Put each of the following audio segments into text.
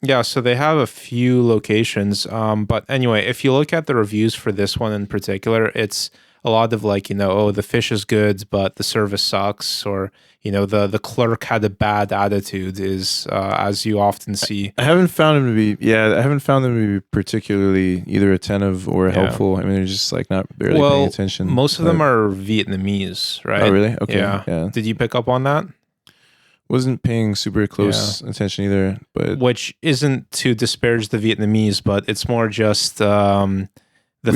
Yeah, so they have a few locations. But anyway, if you look at the reviews for this one in particular, it's a lot of like, oh, the fish is good, but the service sucks, or the clerk had a bad attitude, is as you often see. I haven't found them to be. Yeah, I haven't found them to be particularly either attentive or helpful. I mean, they're just like not barely paying attention. Most of them are Vietnamese, right? Oh, really? Okay. Yeah. Did you pick up on that? Wasn't paying super close attention either, but which isn't to disparage the Vietnamese, but it's more just the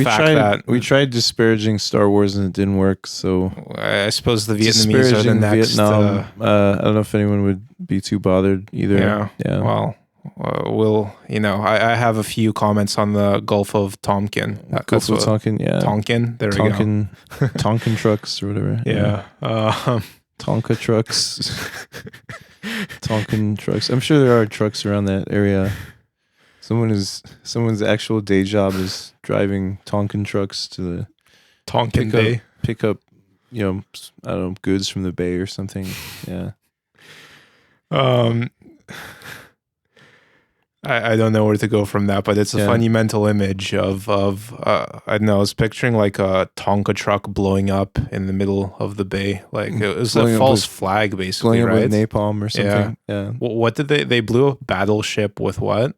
fact that we tried disparaging Star Wars and it didn't work. So I suppose the Vietnamese are the next. Vietnam. I don't know if anyone would be too bothered either. Yeah. Well, I have a few comments on the Gulf of Tonkin. Gulf of Tonkin, yeah. Tonkin. There we go. Tonkin trucks or whatever. Yeah. Tonka trucks. Tonkin trucks. I'm sure there are trucks around that area. Someone's actual day job is driving Tonkin trucks to the Tonkin Bay. Pick up, I don't know, goods from the bay or something. Yeah. I don't know where to go from that, but it's a funny mental image of I don't know, I was picturing like a Tonka truck blowing up in the middle of the bay. Like it was a false flag basically, blowing right? Up with napalm or something. Yeah. What did they blew a battleship with what?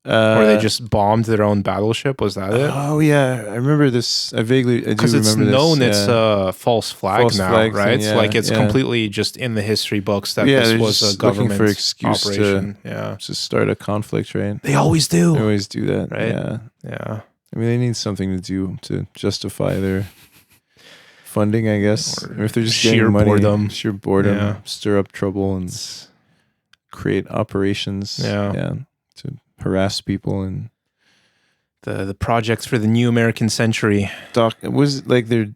Or they just bombed their own battleship? Was that it? Oh yeah, I remember this. I do remember this. Because it's known it's a false flag now, right? Thing, like it's completely just in the history books that this was a government operation. To start a conflict, right? They always do. They always do that, right? Yeah. I mean, they need something to do to justify their funding, I guess. Or if they're just sheer money, sheer boredom, stir up trouble and create operations. To harass people and the projects for the new American century. It was like they're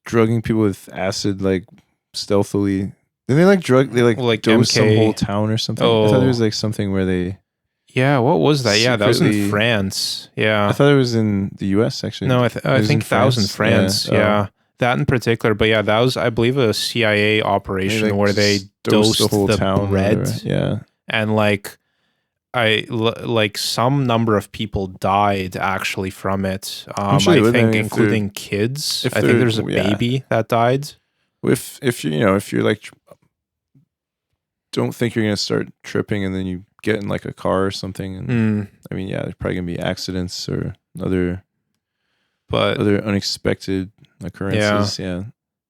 drugging people with acid, like stealthily. Did they like dose some whole town or something? I thought there was like something where they. Yeah, what was that? Yeah, that was in France. Yeah, I thought it was in the U.S. actually. No, I think that was in France. Yeah. That in particular, but that was, I believe, a CIA operation where they dosed the whole town bread. And some number of people died actually from it. I think including kids. I think there's a baby that died. If you're like don't think you're gonna start tripping and then you get in like a car or something, and I mean, there's probably gonna be accidents or other unexpected occurrences.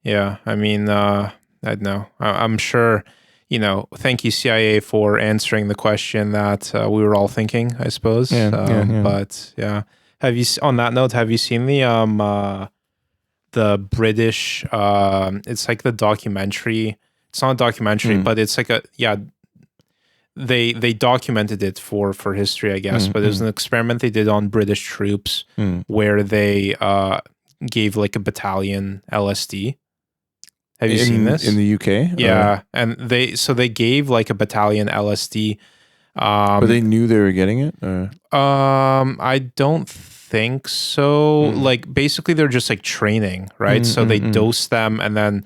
Yeah. I mean, I don't know. I'm sure. Thank you, CIA, for answering the question that we were all thinking, I suppose. But have you, on that note, have you seen the British? It's like the documentary. It's not a documentary, but it's like They documented it for history, I guess. But there's an experiment they did on British troops where they gave like a battalion LSD. Have you seen this? In the UK? Yeah. And they gave like a battalion LSD. But they knew they were getting it? Or? I don't think so. Like basically they're just like training, right? So they dose them and then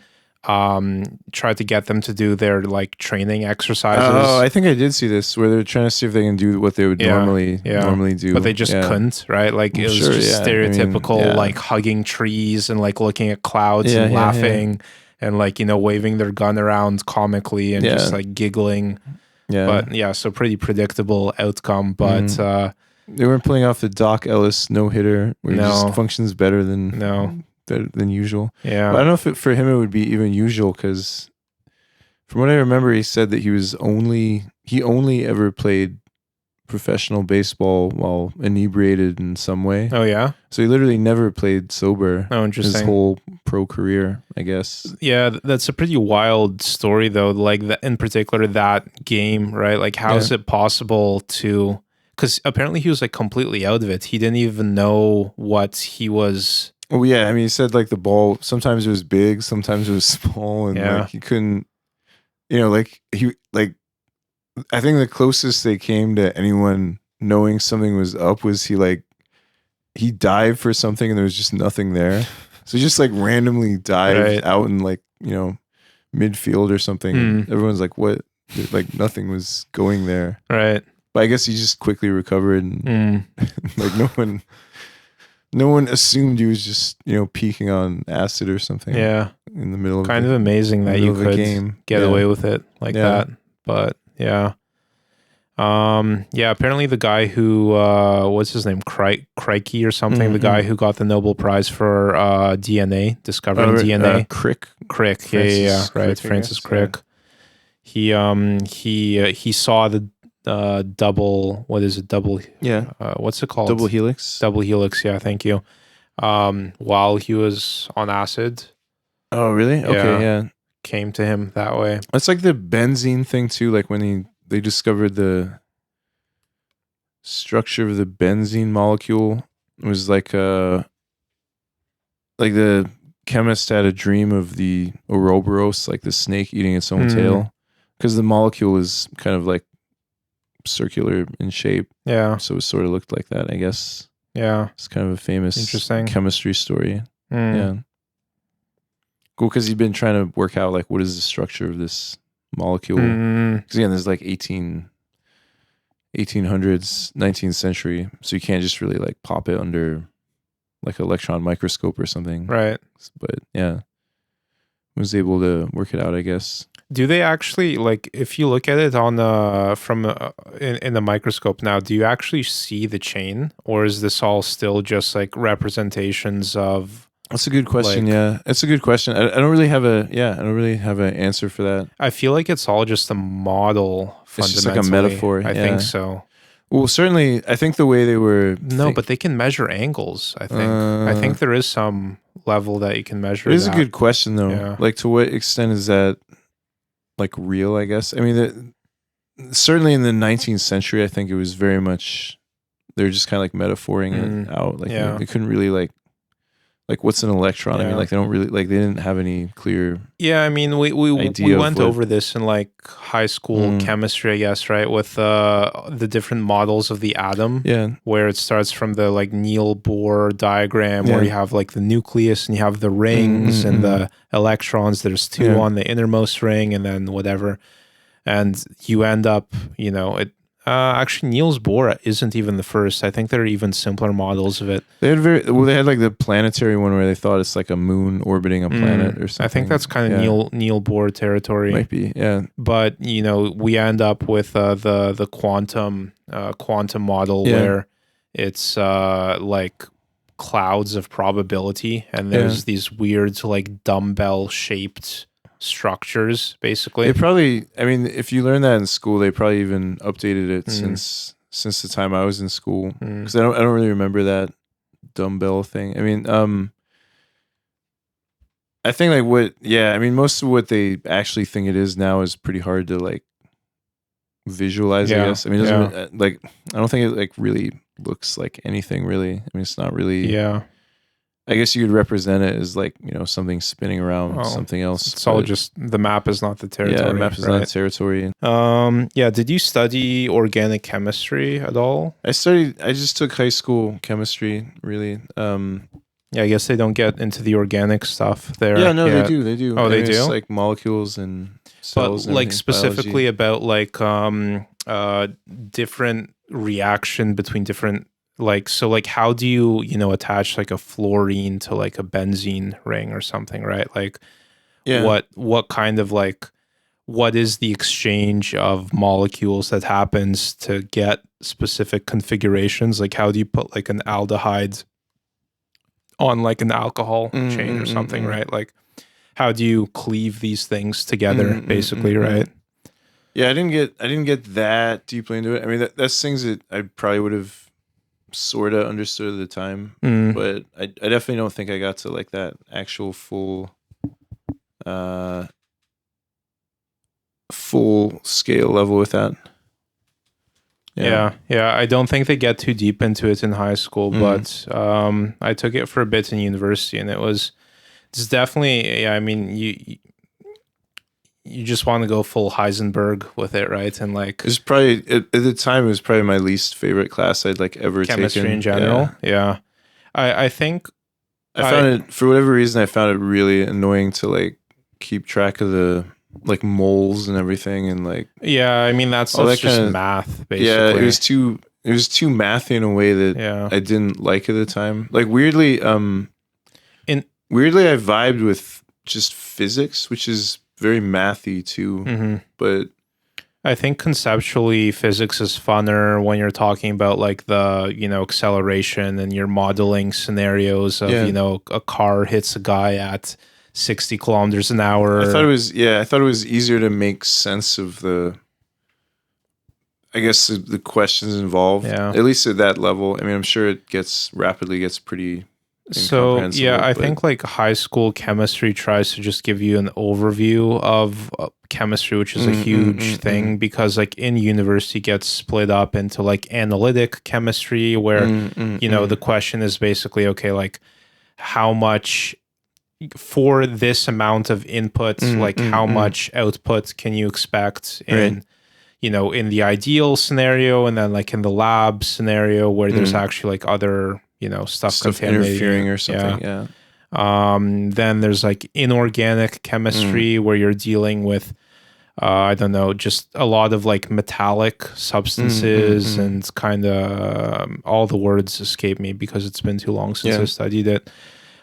tried to get them to do their like training exercises. Oh, I think I did see this where they're trying to see if they can do what they would normally do. But they just couldn't, right? Like it was just stereotypical like hugging trees and like looking at clouds and laughing. And like, waving their gun around comically and just like giggling. Yeah. But so pretty predictable outcome. But they weren't playing off the Doc Ellis no-hitter where he just functions better than usual. Yeah. But I don't know if for him it would be even usual because from what I remember, he said that he only ever played professional baseball while inebriated in some way. Oh yeah. So he literally never played sober. Oh, interesting. His whole pro career, I guess. Yeah, that's a pretty wild story though. Like in particular that game, right? Like how is it possible to? Because apparently he was like completely out of it. He didn't even know what he was. Oh yeah, I mean he said like the ball sometimes it was big, sometimes it was small, and like he couldn't. I think the closest they came to anyone knowing something was up was he dived for something and there was just nothing there. So he just like randomly dived out in like, midfield or something. Everyone's like, what? Like nothing was going there. Right. But I guess he just quickly recovered, and like no one assumed he was just peaking on acid or something. Yeah, in the middle of kind of amazing that you could get away with it like that. But yeah. Apparently the guy who what's his name, Crikey or something, the guy who got the Nobel Prize for DNA, discovering DNA, Crick, Francis Crick. He saw the double, what is it, double, what's it called, double helix, yeah, thank you, while he was on acid. Oh really? Okay, yeah, came to him that way. It's like the benzene thing too, like when they discovered the structure of the benzene molecule. It was like the chemist had a dream of the Ouroboros, like the snake eating its own tail, because the molecule is kind of like circular in shape. Yeah. So it sort of looked like that, I guess. Yeah. It's kind of a famous interesting chemistry story. Yeah. Cool, because he's been trying to work out like what is the structure of this molecule. Because again, there's like 1800s, 19th century. So you can't just really like pop it under like an electron microscope or something. Right. But yeah, was able to work it out, I guess. Do they actually, like, if you look at it on in the microscope now, do you actually see the chain, or is this all still just like representations of? That's a good question. Yeah, it's a good question. I don't really have an answer for that. I feel like it's all just a model. It's just like a metaphor. I think so. Well, certainly, I think the way they were. No, but they can measure angles. I think there is some level that you can measure. It is a good question, though. Yeah. Like, to what extent is that like real? I guess. I mean, certainly in the 19th century, I think it was very much. They're just kind of like metaphoring it out. Like, they couldn't really like what's an electron? I mean, like they don't really like they didn't have any clear. Yeah, I mean, we went over this in like high school chemistry, I guess, right? With the different models of the atom. Yeah, where it starts from the like Niels Bohr diagram, where you have like the nucleus and you have the rings and the electrons. There's two on the innermost ring, and then whatever, and you end up, actually, Niels Bohr isn't even the first. I think there are even simpler models of it. They had they had like the planetary one where they thought it's like a moon orbiting a planet or something. I think that's kind of Niels Bohr territory. Might be, yeah. But we end up with the quantum model where it's like clouds of probability, and there's these weird like dumbbell shaped structures, basically. They probably, I mean, if you learn that in school, they probably even updated it since the time I was in school, because I don't really remember that dumbbell thing. I mean, I think most of what they actually think it is now is pretty hard to like visualize. I guess. I mean, it doesn't like, I don't think it like really looks like anything really. I mean, it's not really. Yeah. I guess you could represent it as like, something spinning around something else. It's all just, the map is not the territory. Yeah, the map is not the territory. Did you study organic chemistry at all? I just took high school chemistry, really. I guess they don't get into the organic stuff there. Yeah, no, they do. Oh, they do? It's like molecules and cells. But like specifically biology. About like different reaction between different, like, so like how do you attach like a fluorine to like a benzene ring or something, right? Like what kind of like, what is the exchange of molecules that happens to get specific configurations? Like how do you put like an aldehyde on like an alcohol chain or something, right? Like how do you cleave these things together, basically, right? Yeah, I didn't get that deeply into it. I mean, that's things that I probably would have sort of understood at the time, but I definitely don't think I got to like that actual full scale level with that. Yeah, I don't think they get too deep into it in high school, but I took it for a bit in university, and it's definitely, I mean, you just want to go full Heisenberg with it, right? And like, it's probably at the time it was probably my least favorite class I'd like ever taken. Chemistry in general. Yeah. I think I found it, for whatever reason, I found it really annoying to like keep track of the like moles and everything, and like I mean that's just math basically. Yeah, it was too mathy in a way that I didn't like at the time. Like weirdly I vibed with just physics, which is very mathy too. But I think conceptually physics is funner when you're talking about like the, acceleration and you're modeling scenarios of, a car hits a guy at 60 kilometers an hour. I thought it was easier to make sense of the questions involved. At least at that level. I mean, I'm sure it rapidly gets pretty incomprehensible. I think like high school chemistry tries to just give you an overview of chemistry, which is a huge thing because like in university gets split up into like analytic chemistry where the question is basically, okay, like how much for this amount of input, like how much output can you expect in in the ideal scenario, and then like in the lab scenario where there's actually like other stuff interfering or something. Then there's like inorganic chemistry where you're dealing with I don't know, just a lot of like metallic substances and kind of all the words escape me because it's been too long since I studied it.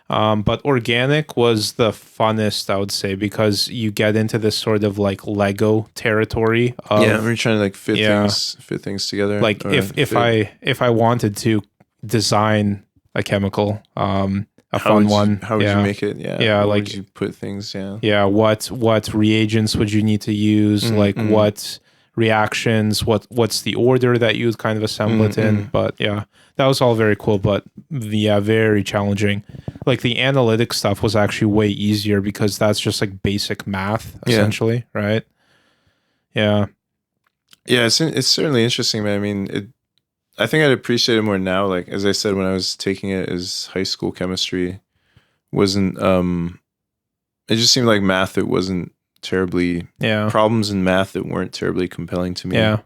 But organic was the funnest, I would say, because you get into this sort of like Lego territory. We're trying to like fit things together. Like if I wanted to design a chemical, How would you make it? Where like would you put things? What reagents would you need to use? Like what reactions? What's the order that you would kind of assemble it in? But that was all very cool, but very challenging. Like the analytic stuff was actually way easier because that's just like basic math essentially, right? Yeah. Yeah, it's certainly interesting, man. I mean, I think I'd appreciate it more now. Like as I said, when I was taking it as high school chemistry, wasn't it just seemed like math that wasn't terribly problems in math that weren't terribly compelling to me.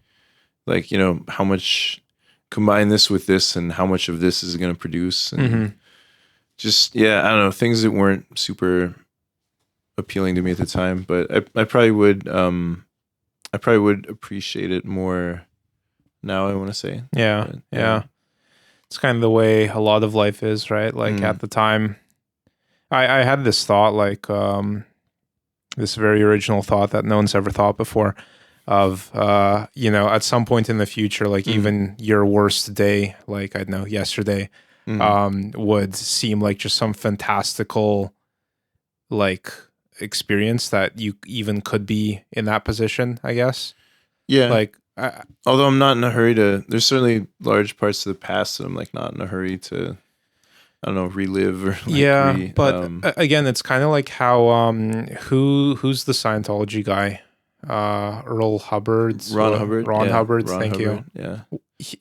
Like how much combine this with this and how much of this is it going to produce, and just I don't know, things that weren't super appealing to me at the time. But I probably would appreciate it more now, I want to say. It's kind of the way a lot of life is, right? Like at the time I had this thought, like this very original thought that no one's ever thought before of at some point in the future, like even your worst day, like I don't know, yesterday would seem like just some fantastical like experience that you even could be in that position, I guess. Like although I'm not in a hurry to, there's certainly large parts of the past that I'm like not in a hurry to, I don't know, relive or like but again, it's kind of like how who's the Scientology guy? Earl Hubbard's Ron Hubbard. Thank you. Yeah.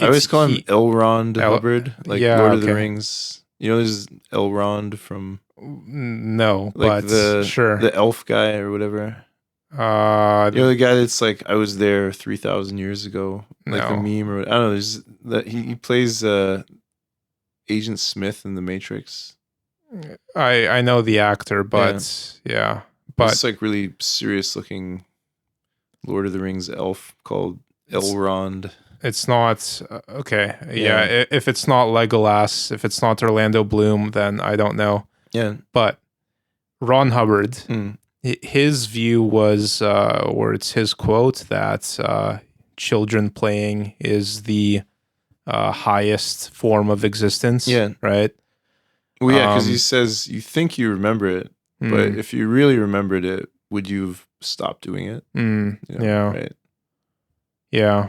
I always call him Elrond Hubbard, like Lord of the Rings. There's Elrond from no, like but the elf guy or whatever. The guy that's like, I was there 3,000 years ago, like the meme, or I don't know. There's that he plays Agent Smith in The Matrix. I know the actor, but but it's like really serious looking Lord of the Rings elf called Elrond. It's not okay. If it's not Legolas, if it's not Orlando Bloom, then I don't know. But Ron Hubbard. His view was, or it's his quote, that children playing is the highest form of existence. Right? Well, because he says you think you remember it, but if you really remembered it, would you have stopped doing it? Right. Yeah.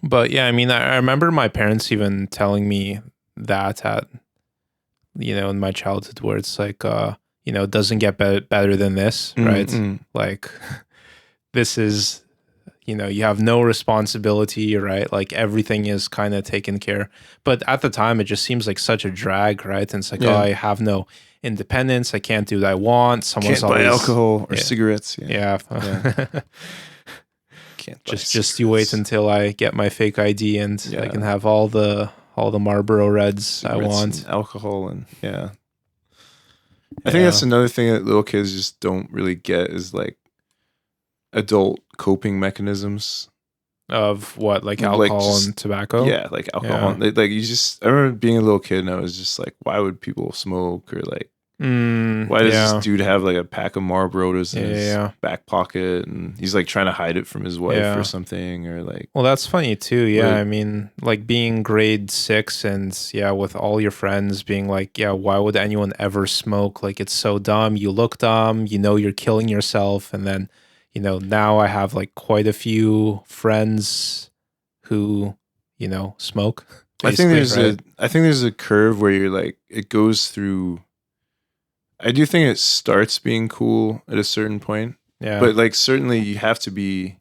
But I mean, I remember my parents even telling me that at, in my childhood, where it's like, it doesn't get better than this, right? Like, this is, you have no responsibility, right? Like, everything is kind of taken care. But at the time, it just seems like such a drag, right? And it's like, I have no independence. I can't do what I want. Someone's can't always buy alcohol or cigarettes. Can't just you wait until I get my fake ID and I can have all the Marlboro Reds cigarettes I want. And alcohol and I think that's another thing that little kids just don't really get is like adult coping mechanisms of what, like alcohol and tobacco? Yeah, like alcohol. Yeah. Like I remember being a little kid and I was just like, why would people smoke, or like, why does this dude have like a pack of Marlboros in his back pocket and he's like trying to hide it from his wife or something, or like. Well, that's funny too. Yeah, I mean, like being grade 6 and with all your friends being like, why would anyone ever smoke? Like, it's so dumb. You look dumb. You're killing yourself, and then. Now I have like quite a few friends who, smoke. I think there's a curve where you're like, it goes through. I do think it starts being cool at a certain point. Yeah. But like certainly you have to be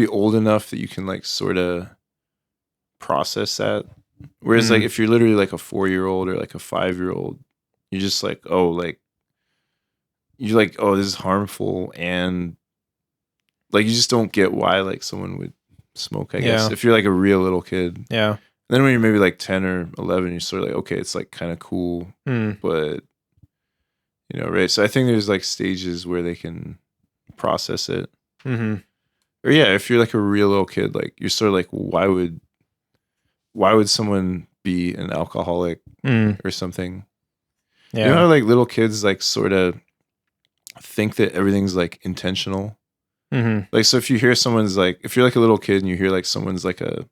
old enough that you can like sort of process that. Whereas like if you're literally like a 4-year-old or like a 5-year-old, you're just like, oh, like. You're like, oh, this is harmful, and like you just don't get why like someone would smoke, I guess, if you're like a real little kid. Yeah. And then when you're maybe like 10 or 11, you're sort of like, okay, it's like kind of cool, but right? So I think there's like stages where they can process it. Mm-hmm. Or if you're like a real little kid, like you're sort of like, why would someone be an alcoholic or something? Yeah. You know how like little kids like sort of think that everything's like intentional. Mm-hmm. Like, so if you hear someone's like, if you're like a little kid and you hear like someone's like a,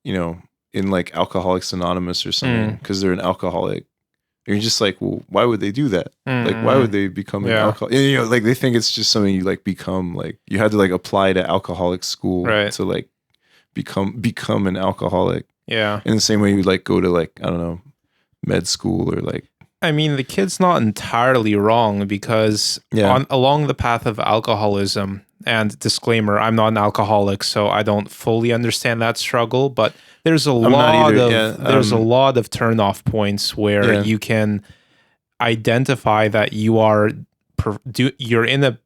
in like Alcoholics Anonymous or something because they're an alcoholic, you're just like, well, why would they do that? Like, why would they become an alcoholic? And, like they think it's just something you like become, like you had to like apply to alcoholic school to like become an alcoholic. Yeah. In the same way you like go to like, I don't know, med school or like. I mean, the kid's not entirely wrong because along the path of alcoholism, and disclaimer, I'm not an alcoholic, so I don't fully understand that struggle, but there's a lot of turn-off points where you can identify that you're in a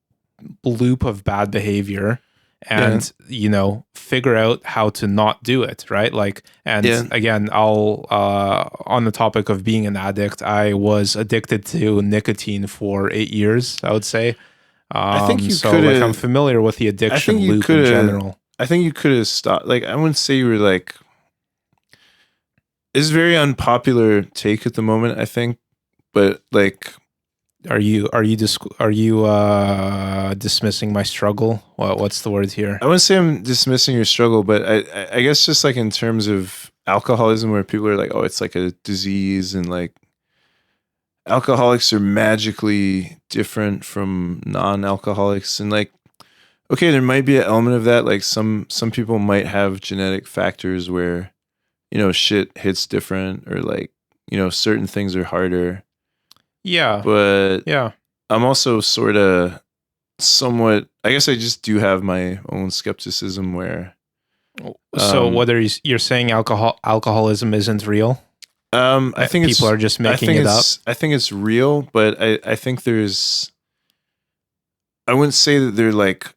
loop of bad behavior and figure out how to not do it, right? Like, and again, I'll on the topic of being an addict, I was addicted to nicotine for 8 years, I would say. I think you could have, like, I'm familiar with the addiction loop in general. I think you could have stopped. Like, I wouldn't say you were like. It's a very unpopular take at the moment, I think, but like. Are you dismissing my struggle? What's the word here? I wouldn't say I'm dismissing your struggle, but I guess just like in terms of alcoholism, where people are like, oh, it's like a disease, and like alcoholics are magically different from non-alcoholics, and like, okay, there might be an element of that. Like some people might have genetic factors where, shit hits different, or like, certain things are harder. Yeah. But I'm also sort of somewhat, I guess I just do have my own skepticism where. So whether you're saying alcoholism isn't real? I think people are just making it up. I think it's real, but I think I wouldn't say that they're like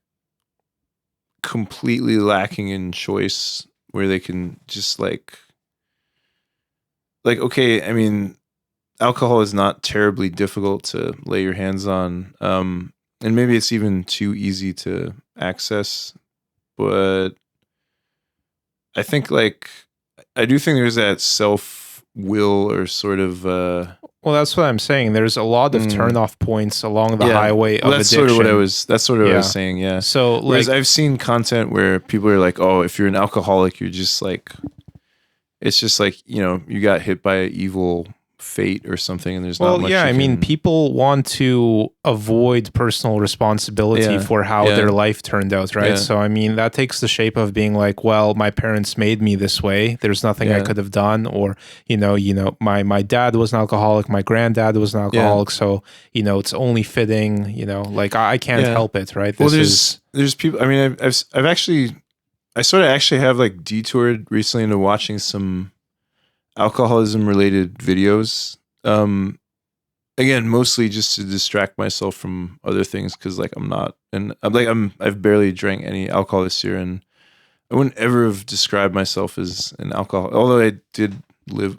completely lacking in choice where they can just like, okay, I mean, alcohol is not terribly difficult to lay your hands on. And maybe it's even too easy to access. But I think I do think there's that self-will or sort of... well, that's what I'm saying. There's a lot of turn-off points along the highway of addiction. That's sort of what I was saying, yeah. So, whereas I've seen content where people are like, oh, if you're an alcoholic, you're just like... It's just like, you got hit by an evil fate or something, and there's not much. I mean, people want to avoid personal responsibility for how their life turned out, right? So I mean, that takes the shape of being like, well, my parents made me this way, there's nothing I could have done, or my dad was an alcoholic, my granddad was an alcoholic, so it's only fitting, like I can't help it, right? There's people, I mean, I've actually, I sort of actually have like detoured recently into watching some alcoholism related videos, again, mostly just to distract myself from other things, because like I've barely drank any alcohol this year, and I wouldn't ever have described myself as an alcoholic, although I did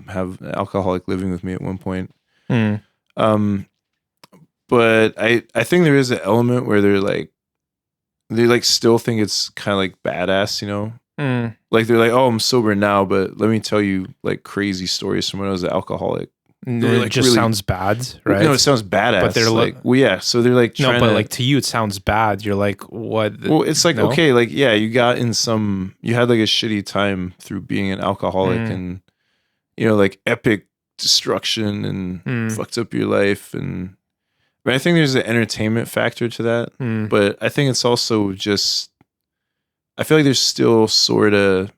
have an alcoholic living with me at one point. But I think there is an element where they're like, they like still think it's kind of like badass, you know? Like they're like, oh, I'm sober now, but let me tell you like crazy stories from when I was an alcoholic. It just really, sounds bad, right? No, it sounds badass. But they're like, well, yeah. So they're like, no, but like to you, it sounds bad. You're like, what? Well, it's like, okay, like, yeah, you had like a shitty time through being an alcoholic and, you know, like epic destruction and fucked up your life. And I think there's an entertainment factor to that, but I think it's also just, I feel like there's still sort of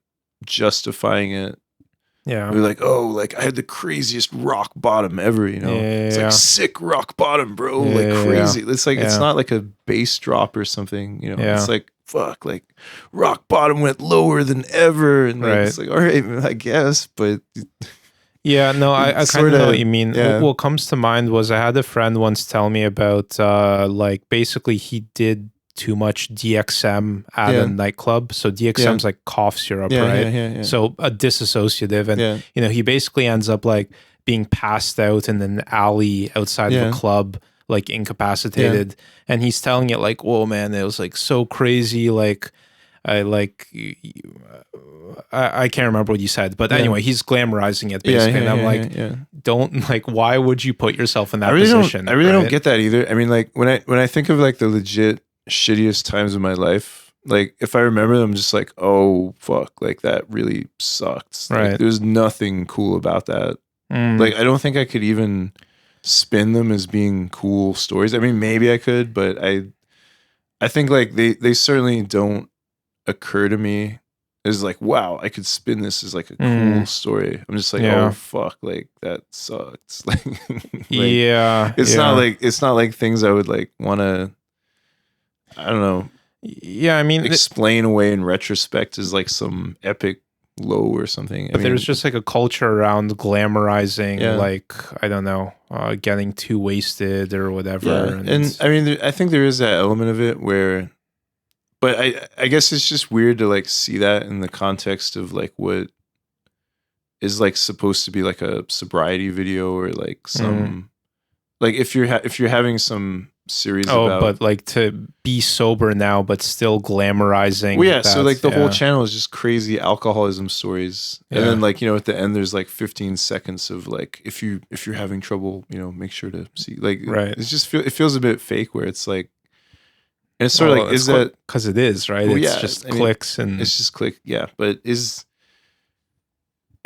justifying it. Yeah. We're like, oh, like I had the craziest rock bottom ever, you know? It's like sick rock bottom, bro. Like crazy. It's like, it's not like a bass drop or something, you know? It's like, fuck, like rock bottom went lower than ever. And like, it's like, all right, I guess, but. Yeah, no, I kind of know what you mean. What comes to mind was I had a friend once tell me about like basically he did too much DXM at a nightclub. So DXM's like cough syrup, right? So a disassociative. And, you know, he basically ends up like being passed out in an alley outside of a club, like incapacitated. And he's telling it like, whoa, man, it was like so crazy. Like, I can't remember what you said, but anyway, he's glamorizing it basically. And I'm like, don't like, why would you put yourself in that position? I really don't get that either. I mean, like when I think of like the legit shittiest times of my life, like if I remember them, just like, oh fuck, like that really sucked. Like, there's nothing cool about that. Like I don't think I could even spin them as being cool stories. I mean, maybe I could, but I think like they certainly don't occur to me as like, wow, I could spin this as like a cool story. I'm just like, oh fuck, like that sucks. Like, it's not like things I would like want to, I don't know. Yeah, I mean, explain away in retrospect as like some epic low or something. But there's just like a culture around glamorizing, like, I don't know, getting too wasted or whatever. Yeah. And I mean, I think there is that element of it where, but I guess it's just weird to like see that in the context of like what is like supposed to be like a sobriety video or like some, like if you're having some series about, but like to be sober now but still glamorizing. Well, so like the whole channel is just crazy alcoholism stories, and then like, you know, at the end there's like 15 seconds of like, if you're having trouble, you know, make sure to see, like, it's just it feels a bit fake where it's like, and it's sort of like, is that because it is, right? Well, it's just clicks and it's just click, but it's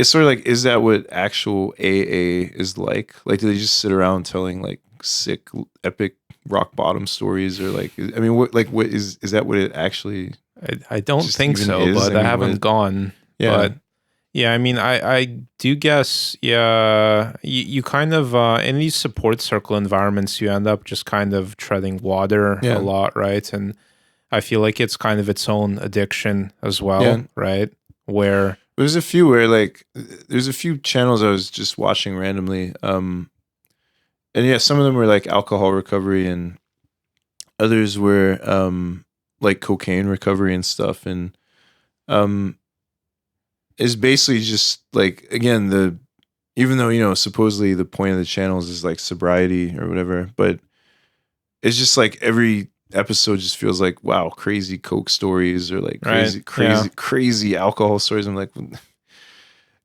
sort of like, is that what actual AA is like? Like, do they just sit around telling like sick epic rock bottom stories, or like, I mean, what is that what it actually? I don't think so, but I haven't gone. But yeah, I mean, I do guess, you kind of in these support circle environments, you end up just kind of treading water a lot, right? And I feel like it's kind of its own addiction as well, right? Where there's a few where like there's a few channels I was just watching randomly. And some of them were like alcohol recovery, and others were like cocaine recovery and stuff. And it's basically just like, again, even though, you know, supposedly the point of the channels is like sobriety or whatever, but it's just like every episode just feels like, wow, crazy coke stories, or like crazy alcohol stories. I'm like,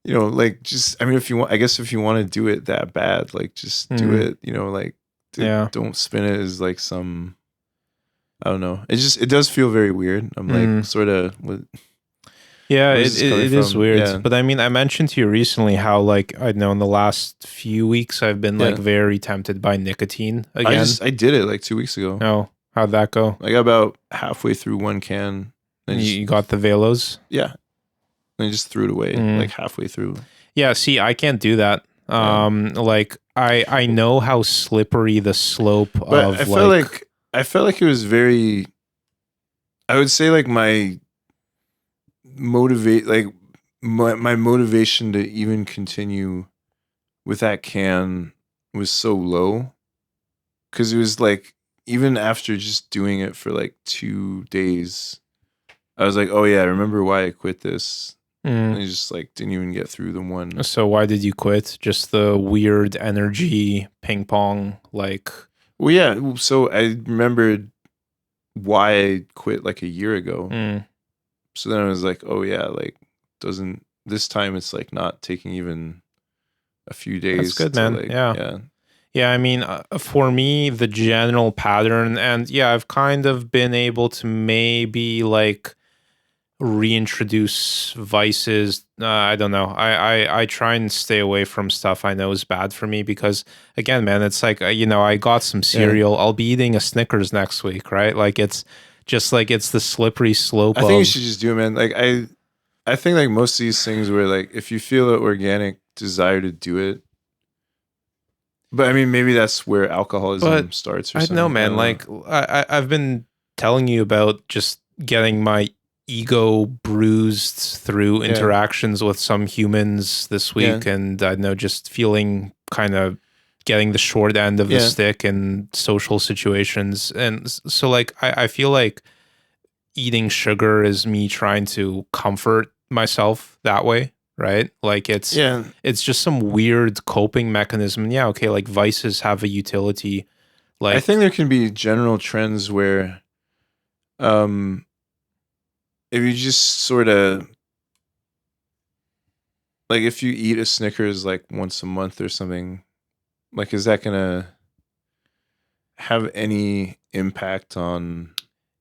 you know, like, just, I mean, if you want to do it that bad, like, just do it, you know, like, don't spin it as like some, I don't know. It does feel very weird. I'm like, sort of, it is weird. But I mean, I mentioned to you recently how, like, I know in the last few weeks, I've been like very tempted by nicotine again. I did it like 2 weeks ago. Oh, how'd that go? I got about halfway through one can. And you got the Velos? Yeah. And I just threw it away like halfway through. Yeah, see, I can't do that. Like I know how slippery the slope of I felt like it was very, I would say like my motivation to even continue with that can was so low, because it was like, even after just doing it for like 2 days, I was like, oh yeah, I remember why I quit this. And I just like didn't even get through the one. So why did you quit? Just the weird energy ping pong, like. Well, yeah. So I remembered why I quit like a year ago. Mm. So then I was like, oh yeah, like this time it's like not taking even a few days. That's good, man. Like, yeah. I mean, for me, the general pattern, and yeah, I've kind of been able to maybe like reintroduce vices. I don't know. I try and stay away from stuff I know is bad for me because, again, man, it's like, I got some cereal. I'll be eating a Snickers next week, right? Like it's just like it's the slippery slope. I think you should just do it, man. Like I think like most of these things where like if you feel an organic desire to do it. But I mean, maybe that's where alcoholism starts or something. I don't know, man. Like I've been telling you about just getting my ego bruised through interactions with some humans this week, and I know just feeling kind of getting the short end of the stick in social situations. And so like I feel like eating sugar is me trying to comfort myself that way. Right? Like it's just some weird coping mechanism. Yeah, okay, like vices have a utility. Like I think there can be general trends where if you just sort of like if you eat a Snickers like once a month or something, like is that gonna have any impact on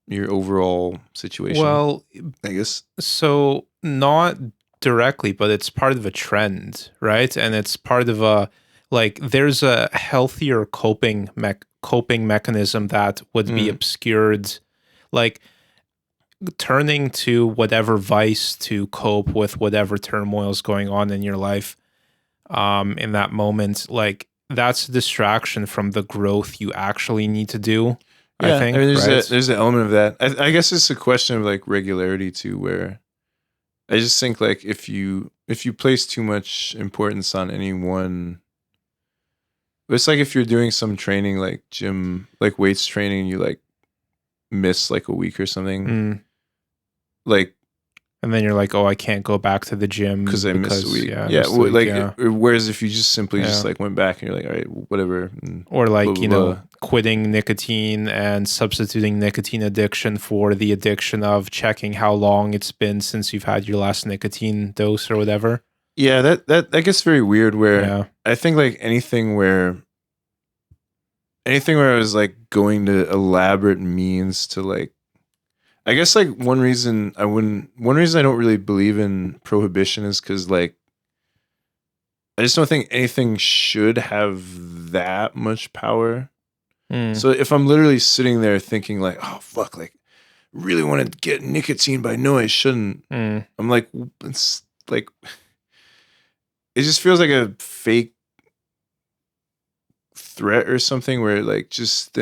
your overall situation? Well, I guess so not directly, but it's part of a trend, right? And it's part of a like there's a healthier coping mechanism that would be obscured, like turning to whatever vice to cope with whatever turmoil is going on in your life in that moment. Like that's a distraction from the growth you actually need to do. I think there's an element of that. I guess it's a question of like regularity too, where I just think like if you place too much importance on any one, it's like if you're doing some training like gym, like weights training, you like miss like a week or something, like, and then you're like, oh, I can't go back to the gym because I missed a week. Yeah, whereas if you just simply just like went back and you're like, all right, whatever, or like blah, blah, blah. Quitting nicotine and substituting nicotine addiction for the addiction of checking how long it's been since you've had your last nicotine dose or whatever. Yeah, that gets very weird. Where I think like anything where I was like going to elaborate means to like. I guess like one reason I don't really believe in prohibition is because like I just don't think anything should have that much power. So if I'm literally sitting there thinking like, oh fuck, like really want to get nicotine, but I know I shouldn't. I'm like, it's like it just feels like a fake threat or something where like just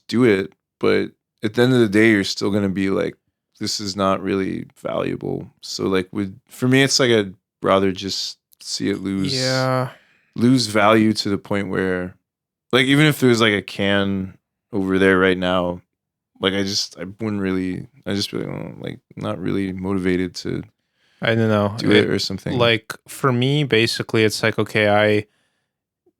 do it, but at the end of the day, you're still going to be like, this is not really valuable. So like for me, it's like I'd rather just see it lose value to the point where like, even if there was like a can over there right now, like I just really, like not really motivated to, I don't know, do it or something. Like for me, basically it's like, okay,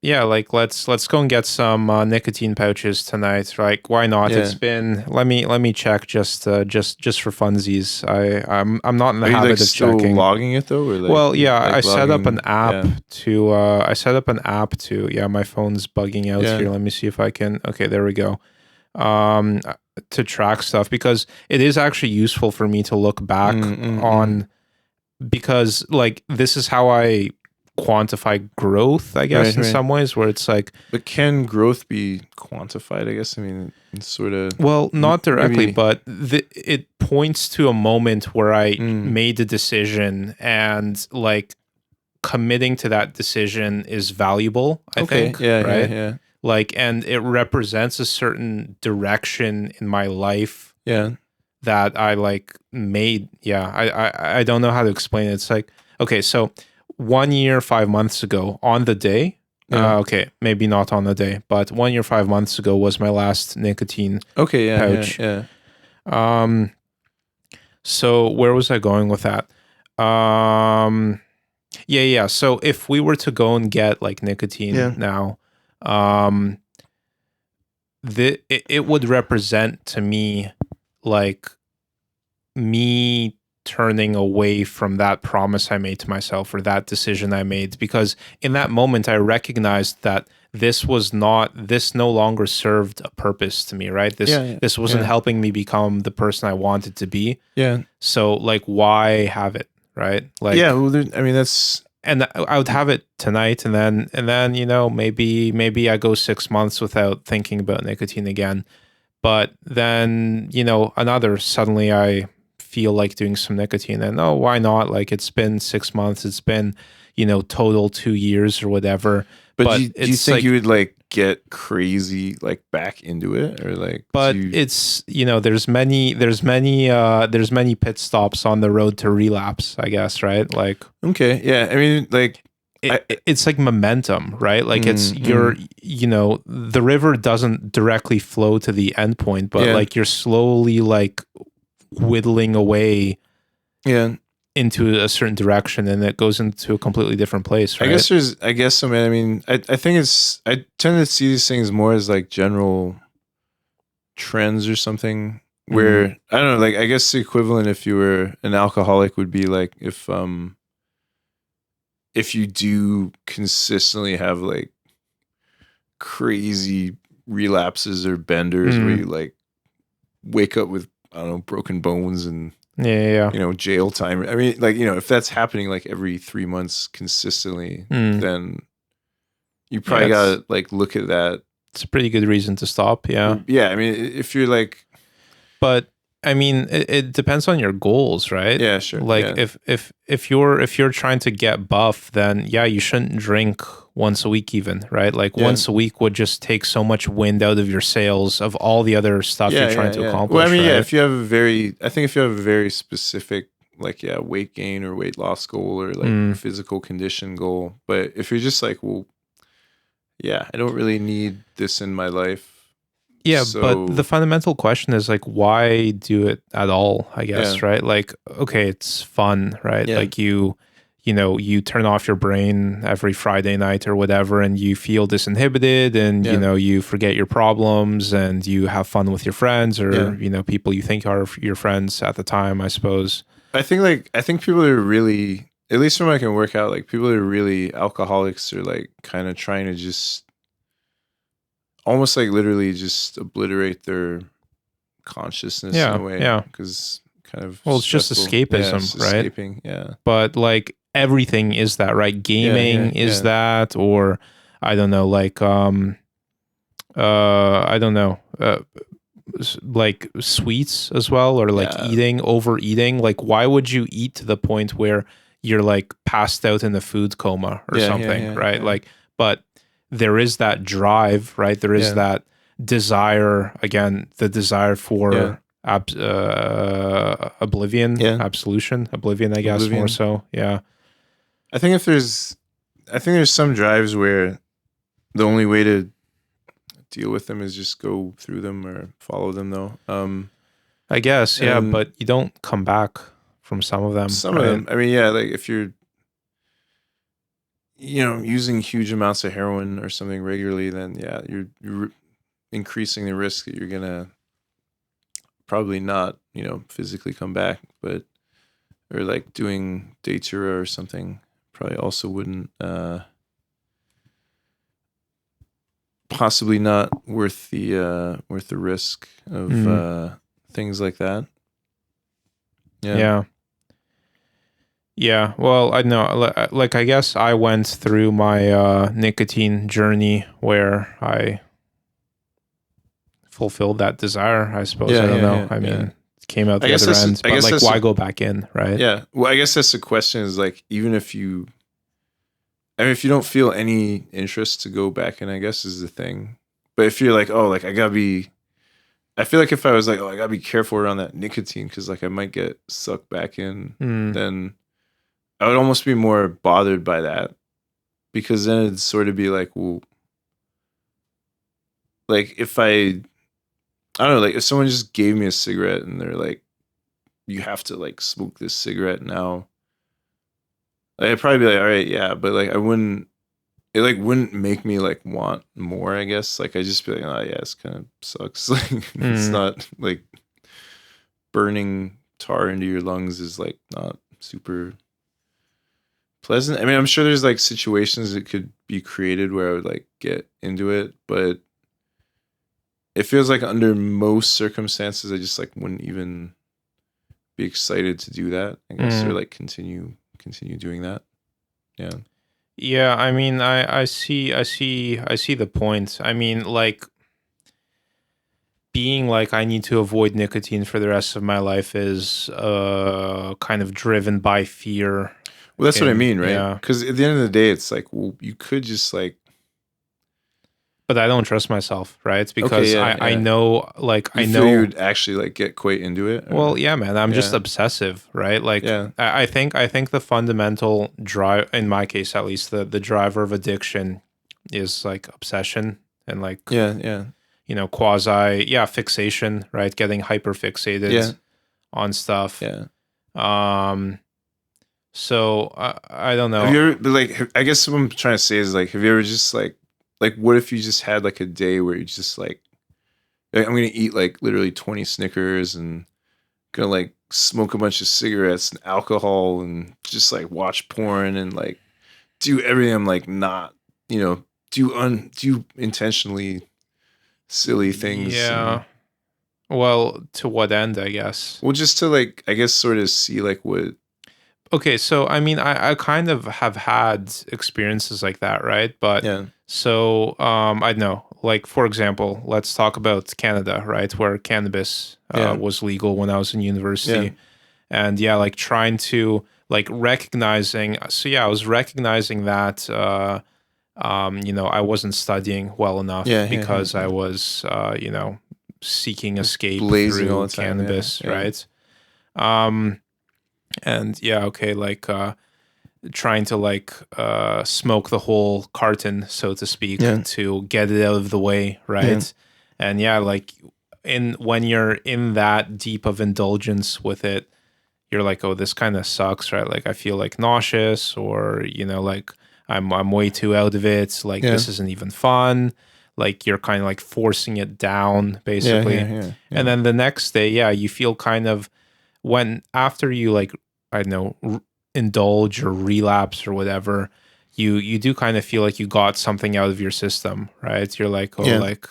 like let's go and get some nicotine pouches tonight. Like why not? It's been let me check just for funsies. I'm not in the habit of checking. Logging it though, or like, well, yeah, I set up an app to my phone's bugging out here. Let me see if I can. Okay, there we go. To track stuff because it is actually useful for me to look back on because like this is how I quantify growth, I guess, in some ways, where it's like, but can growth be quantified? I guess, I mean, it's sort of, well, not directly, but it points to a moment where I made the decision, and like committing to that decision is valuable, I think. Right? Like, and it represents a certain direction in my life that I like made. I don't know how to explain it. It's like, okay, so 1 year, 5 months ago on the day, okay, maybe not on the day, but 1 year, 5 months ago was my last nicotine pouch. So where was I going with that? So if we were to go and get like nicotine now, it would represent to me like me turning away from that promise I made to myself or that decision I made, because in that moment I recognized that this no longer served a purpose to me, right? This wasn't helping me become the person I wanted to be. Yeah. So like, why have it, right? Like, yeah, well, I mean, that's, and I would have it tonight, and then you know, maybe I go 6 months without thinking about nicotine again, but then, you know, suddenly I feel like doing some nicotine, and oh, why not? Like, it's been 6 months, it's been, you know, total 2 years or whatever. But do you think like, you would like get crazy like back into it, or like? But it's, you know, there's many pit stops on the road to relapse, I guess, right? Like, okay, yeah, I mean, like, it's like momentum, right? Like you know, the river doesn't directly flow to the end point, but like you're slowly like whittling away into a certain direction, and it goes into a completely different place, right? I guess so, man. I mean, I think I tend to see these things more as like general trends or something, where I don't know, like, I guess the equivalent if you were an alcoholic would be like if you do consistently have like crazy relapses or benders where you like wake up with, I don't know, broken bones and you know, jail time. I mean, like, you know, if that's happening like every 3 months consistently, then you probably gotta like look at that. It's a pretty good reason to stop. Yeah. I mean, if you're like, but I mean, it depends on your goals, right? Yeah, sure. Like if you're trying to get buff, then you shouldn't drink once a week even, right? Like once a week would just take so much wind out of your sails of all the other stuff you're trying to accomplish. Well, I mean, right? if you have I think if you have a very specific like weight gain or weight loss goal or like physical condition goal, but if you're just like, well, I don't really need this in my life. Yeah, but the fundamental question is like, why do it at all, I guess, right? Like, okay, it's fun, right? Like you know, you turn off your brain every Friday night or whatever, and you feel disinhibited, and, you know, you forget your problems, and you have fun with your friends or, you know, people you think are your friends at the time, I suppose. I think people are really, at least from what I can work out, like people that are really alcoholics are like kind of trying to just almost like literally just obliterate their consciousness in a way. Yeah. Because kind of, well, it's just escapism, right? Escaping, but like everything is that, right? Gaming is that, or I don't know, like I don't know, like sweets as well, or like overeating. Like, why would you eat to the point where you're like passed out in a food coma or something, right? Like, but there is that drive, right? There is that desire, again, the desire for oblivion, absolution, oblivion, I guess, more so. Yeah. I think there's some drives where the only way to deal with them is just go through them or follow them, though. I guess, but you don't come back from some of them. Some of them. I mean, like if you're, you know, using huge amounts of heroin or something regularly, then you're increasing the risk that you're gonna probably not, you know, physically come back, but or like doing datura or something probably also wouldn't possibly not worth the risk of things like that. Yeah, well, I know, like, I guess I went through my nicotine journey where I fulfilled that desire, I suppose. I don't know. I mean, it came out the other end, but like, why go back in, right? Yeah, well, I guess that's the question is like, even if you, I mean, if you don't feel any interest to go back in, I guess is the thing. But if you're like, oh, like I feel like if I was like, oh, I gotta be careful around that nicotine because like I might get sucked back in, then I would almost be more bothered by that, because then it'd sort of be like, well, like if I don't know, like if someone just gave me a cigarette and they're like, you have to like smoke this cigarette now, like, I'd probably be like, all right, yeah, but like it wouldn't make me like want more, I guess. Like I just be like, oh yeah, it's kind of sucks. Like it's not like, burning tar into your lungs is like not super pleasant. I mean, I'm sure there's like situations that could be created where I would like get into it, but it feels like under most circumstances, I just like wouldn't even be excited to do that, I guess, or like continue doing that. Yeah. Yeah, I mean, I see the point. I mean, like being like I need to avoid nicotine for the rest of my life is kind of driven by fear. Well, that's what I mean, right? Because at the end of the day, it's like, well, you could just like. But I don't trust myself, right? It's because I know, like, I know you would actually like get quite into it. Or? Well, yeah, man, I'm just obsessive, right? Like, I think the fundamental drive, in my case at least, the driver of addiction is like obsession and like, you know, quasi, fixation, right? Getting hyper fixated on stuff. Yeah. So I don't know. Have you ever, like, I guess what I'm trying to say is like, have you ever just like, what if you just had like a day where you just like, I'm going to eat like literally 20 Snickers and going to like smoke a bunch of cigarettes and alcohol and just like watch porn and like do everything. I'm like not, you know, do intentionally silly things. Yeah. Well, to what end, I guess? Well, just to like, I guess sort of see like what. Okay, so I mean, I kind of have had experiences like that, right? But so I don't know, like for example, let's talk about Canada, right, where cannabis was legal when I was in university, and like trying to like recognizing. So I was recognizing that you know I wasn't studying well enough because I was you know seeking escape blazing through all the time, cannabis, right? And okay, like trying to like smoke the whole carton, so to speak, to get it out of the way, right? And like when you're in that deep of indulgence with it, you're like, oh, this kind of sucks, right? Like I feel like nauseous, or you know, like I'm way too out of it. Like this isn't even fun. Like you're kind of like forcing it down, basically. And then the next day, you feel kind of after you like, I don't know, indulge or relapse or whatever, you do kind of feel like you got something out of your system, right? You're like, oh, like,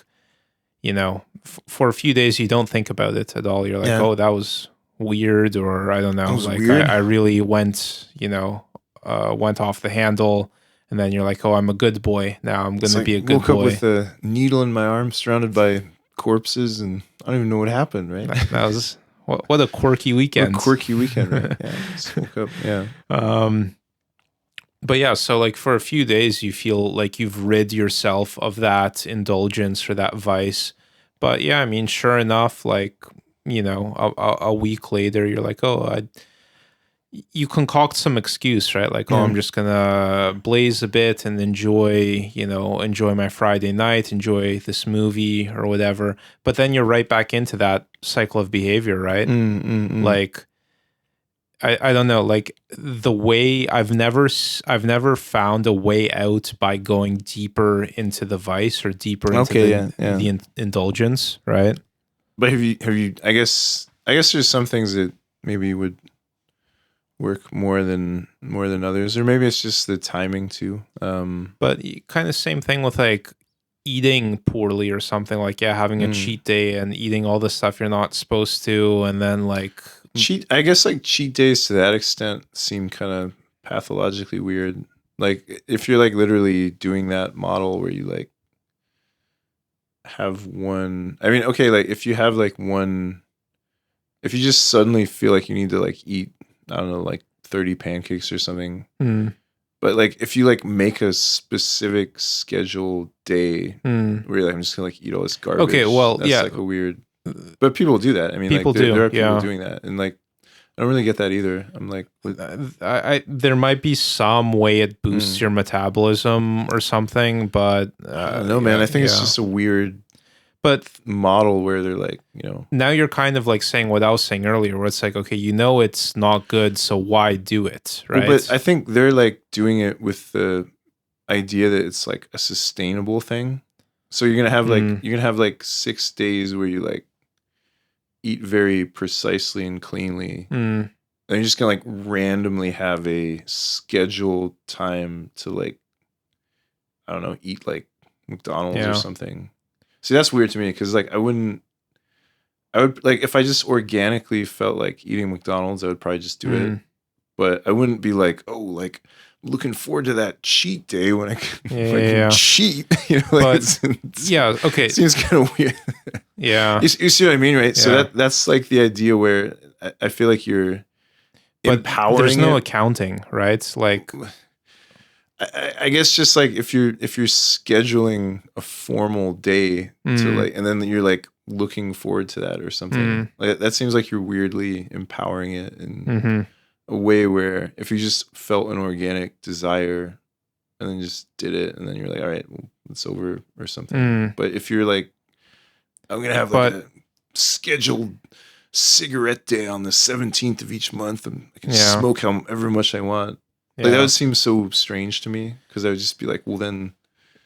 you know, for a few days you don't think about it at all. You're like, oh, that was weird, or I don't know, like I really went, you know, went off the handle. And then you're like, oh, I'm a good boy now. I'm going to be a good boy. Woke up with a needle in my arm, surrounded by corpses, and I don't even know what happened. Right? That was what a quirky weekend. What a quirky weekend, right? Just woke up. But so like for a few days, you feel like you've rid yourself of that indulgence or that vice. But I mean, sure enough, like you know, a week later, you're like, oh, you concoct some excuse, right? Like, oh, I'm just gonna blaze a bit and enjoy my Friday night, enjoy this movie or whatever. But then you're right back into that cycle of behavior, right? Like, I don't know, like the way I've never found a way out by going deeper into the vice or deeper into the indulgence, right? But have you? I guess there's some things that maybe would work more than others, or maybe it's just the timing too. But kind of same thing with like eating poorly or something, like having a cheat day and eating all the stuff you're not supposed to, and then like I guess like cheat days to that extent seem kind of pathologically weird. Like if you're like literally doing that model where you like have one, I mean, okay, like if you have like one, if you just suddenly feel like you need to like eat, I don't know, like 30 pancakes or something. But like if you like make a specific scheduled day where you're like, I'm just gonna like eat all this garbage. Okay, well, that's like a weird. But people do that. I mean, people like there are people doing that, and like I don't really get that either. I'm like, there might be some way it boosts your metabolism or something, but I don't know, man. I think it's just a weird. But model where they're like, you know, now you're kind of like saying what I was saying earlier, where it's like, okay, you know, it's not good, so why do it, right? Well, but I think they're like doing it with the idea that it's like a sustainable thing. So you're gonna have like 6 days where you like eat very precisely and cleanly. And you're just gonna like randomly have a scheduled time to like, I don't know, eat like McDonald's or something. See, that's weird to me because like I would like if I just organically felt like eating McDonald's, I would probably just do it. But I wouldn't be like, oh, like looking forward to that cheat day when I can, cheat. You know, like but, okay. It seems kind of weird. Yeah. You see what I mean, right? Yeah. So that's like the idea where I feel like you're empowering. There's no accounting, right? Like, I guess just like if you're scheduling a formal day to like, and then you're like looking forward to that or something, like that seems like you're weirdly empowering it in a way where if you just felt an organic desire and then just did it and then you're like, all right, well, it's over or something. But if you're like, I'm gonna have like a scheduled cigarette day on the 17th of each month and I can smoke however much I want. Like that would seem so strange to me because I would just be like, well then,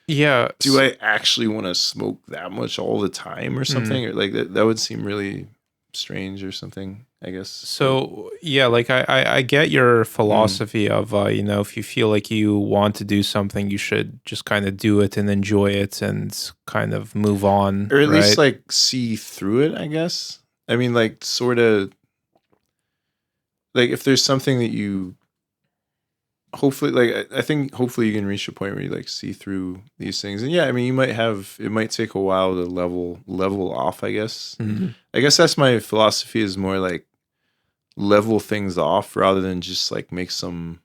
do I actually want to smoke that much all the time or something? Or like that would seem really strange or something, I guess. So like I get your philosophy of you know, if you feel like you want to do something, you should just kind of do it and enjoy it and kind of move on, or at least like see through it, I guess. I mean, like sort of like if there's something that you hopefully like I think hopefully you can reach a point where you like see through these things. And I mean it might take a while to level off, I guess. I guess that's my philosophy, is more like level things off rather than just like make some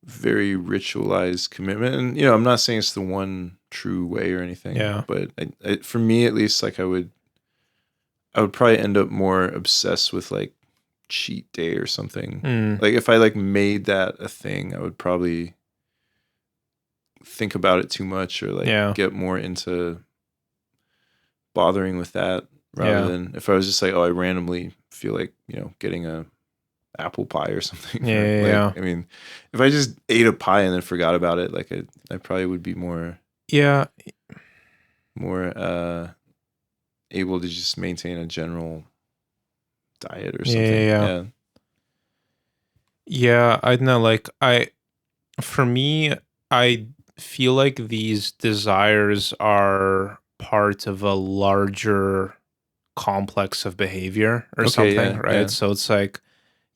very ritualized commitment. And you know, I'm not saying it's the one true way or anything. But for me at least, like I would probably end up more obsessed with like cheat day or something. Like if I like made that a thing, I would probably think about it too much or like get more into bothering with that rather than if I was just like, oh, I randomly feel like, you know, getting a apple pie or something. I mean, if I just ate a pie and then forgot about it, like I probably would be more able to just maintain a general diet or something. I don't know, like for me, I feel like these desires are part of a larger complex of behavior or something, right? So it's like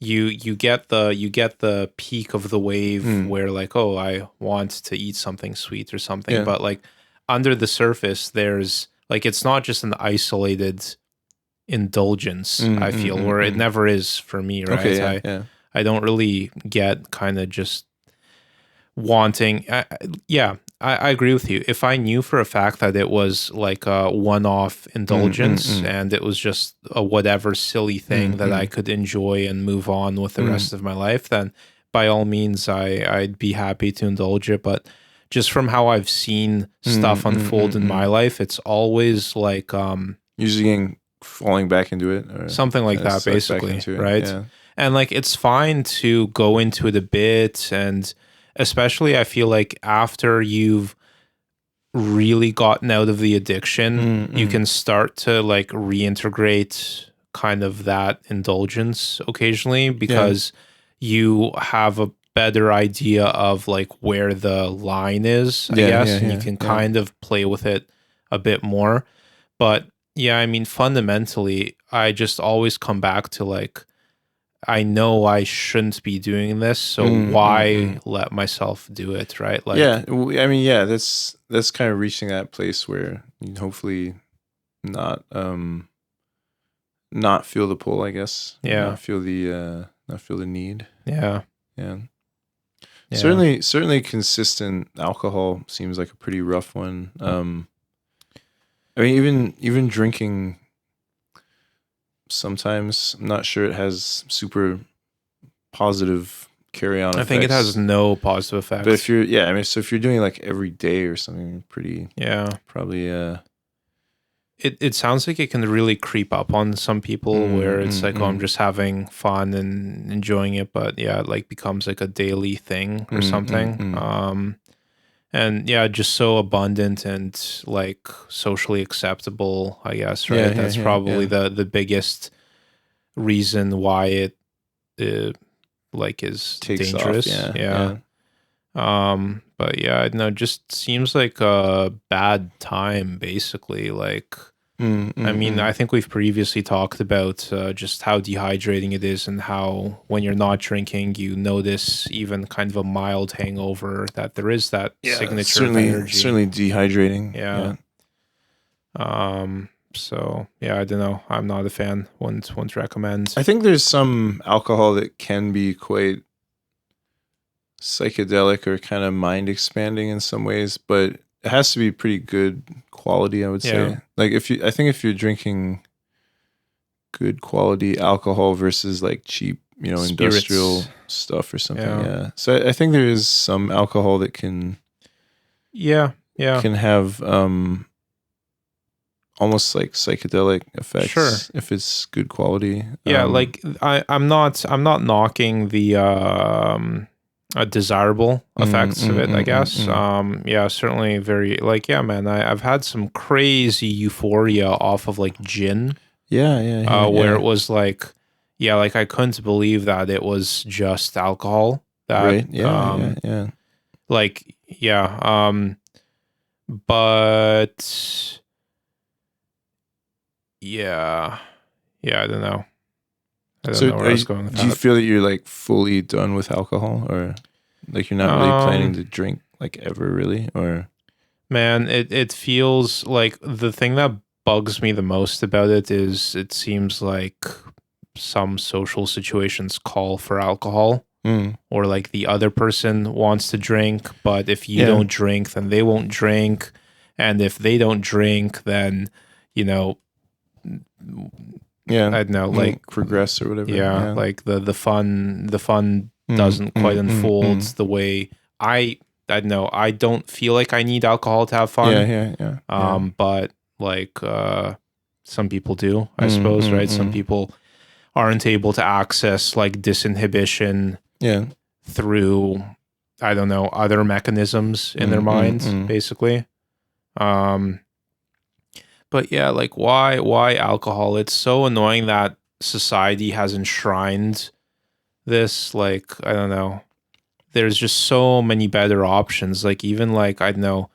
you get the peak of the wave where like, oh, I want to eat something sweet or something, but like under the surface there's like, it's not just an isolated indulgence, I feel, where it never is for me, right? I don't really get kind of just wanting. I agree with you. If I knew for a fact that it was like a one-off indulgence and it was just a whatever silly thing that I could enjoy and move on with the rest of my life, then by all means I'd be happy to indulge it. But just from how I've seen stuff unfold in my life, it's always like usually falling back into it or something like that, basically, right? And like it's fine to go into it a bit, and especially I feel like after you've really gotten out of the addiction, you can start to like reintegrate kind of that indulgence occasionally because you have a better idea of like where the line is, I guess, and you can kind of play with it a bit more. But I mean, fundamentally, I just always come back to like, I know I shouldn't be doing this, so why let myself do it, right? Like, I mean, that's kind of reaching that place where you hopefully not feel the pull, I guess. Not feel the need. Certainly consistent alcohol seems like a pretty rough one. I mean, even drinking, sometimes I'm not sure it has super positive carry-on effects. I think it has no positive effects. But if you're, so if you're doing like every day or something, pretty, probably, It sounds like it can really creep up on some people where it's like, oh, I'm just having fun and enjoying it, but it like becomes like a daily thing or something. And yeah, just so abundant and like socially acceptable, I guess, right? That's probably the biggest reason why it like is takes dangerous. off. But yeah, no, just seems like a bad time, basically. Like, I mean, I think we've previously talked about just how dehydrating it is, and how when you're not drinking, you notice even kind of a mild hangover, that there is that signature of energy. Certainly dehydrating. Yeah. So yeah, I don't know. I'm not a fan. Wouldn't recommend. I think there's some alcohol that can be quite psychedelic or kind of mind expanding in some ways, but it has to be pretty good quality, I would say. Like I think if you're drinking good quality alcohol versus like cheap, Spirits. Industrial stuff or something. Yeah. So I think there is some alcohol that can can have almost like psychedelic effects if it's good quality. Like I'm not knocking the desirable effects of it, I guess. Certainly very like, man, I've had some crazy euphoria off of like gin. Where it was like, like I couldn't believe that it was just alcohol. That, right. Like, but I don't know. I don't know where I was going with that. Do you feel that you're like fully done with alcohol, or like you're not really planning to drink like ever really? Or man, it feels like the thing that bugs me the most about it is it seems like some social situations call for alcohol, or like the other person wants to drink, but if you don't drink, then they won't drink, and if they don't drink, then I don't know, like progress or whatever. Like the fun doesn't quite unfold the way I don't know. I don't feel like I need alcohol to have fun. But like some people do, I suppose, right? Some people aren't able to access like disinhibition through, I don't know, other mechanisms in their minds, basically. But yeah, like why alcohol? It's so annoying that society has enshrined this. Like, I don't know. There's just so many better options. Like even like, I don't know,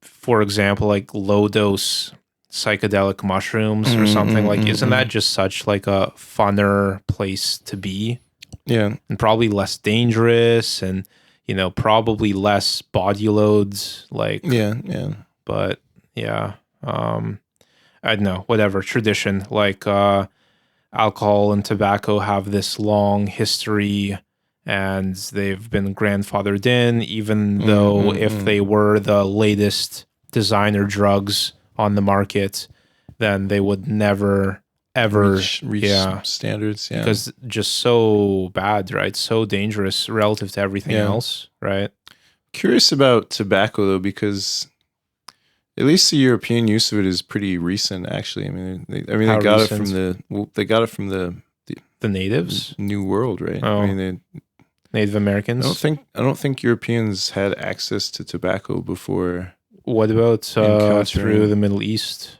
for example, like low dose psychedelic mushrooms or something. Like, isn't that just such like a funner place to be? Yeah. And probably less dangerous, and probably less body loads. Like, but yeah. I don't know, whatever tradition, like alcohol and tobacco have this long history, and they've been grandfathered in, even though if they were the latest designer drugs on the market, then they would never ever reach standards, because just so bad, right? So dangerous relative to everything else, right? Curious about tobacco though, because at least the European use of it is pretty recent, actually. I mean, they got it from the natives, New World, right? Oh. I mean, Native Americans. I don't think Europeans had access to tobacco before. What about through the Middle East?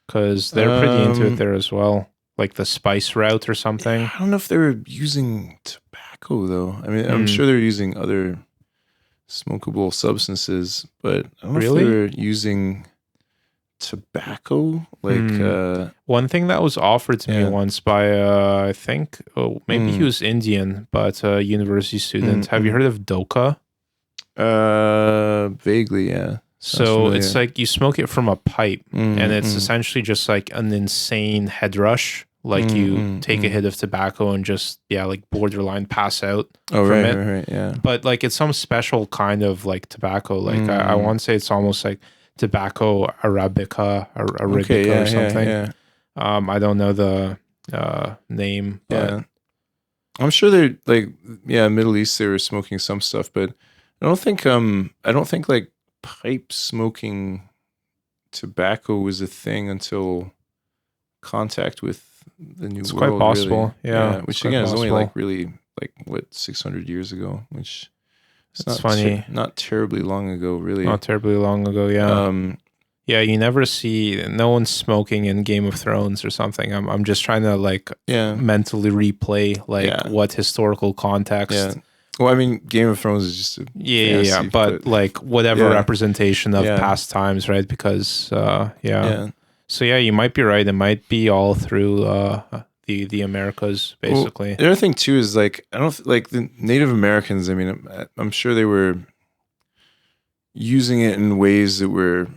Because they're pretty into it there as well, like the spice route or something. I don't know if they were using tobacco though. I mean, I'm sure they're using other smokable substances, but I don't know if they were using tobacco. Like one thing that was offered to me once by I think maybe he was Indian, but a university student. Have you heard of doka? Vaguely, yeah. So it's like you smoke it from a pipe, and it's essentially just like an insane head rush. Like you take a hit of tobacco and just like borderline pass out from it. Right, yeah. But like it's some special kind of like tobacco. Like I want to say it's almost like tobacco arabica or something. Yeah. I don't know the name. But I'm sure they're like Middle East. They were smoking some stuff, but I don't think like pipe smoking tobacco was a thing until contact with the New World. It's quite possible, really. Which again is only like really like what 600 years ago, which It's funny. Not terribly long ago, really. Not terribly long ago, yeah. Yeah, you never see no one's smoking in Game of Thrones or something. I'm just trying to like mentally replay like what historical context. Yeah. Well, I mean, Game of Thrones is just a fantasy, but like whatever representation of past times, right? Because So yeah, you might be right. It might be all through the Americas, basically. Well, the other thing too is like I don't like the Native Americans. I mean, I'm sure they were using it in ways that were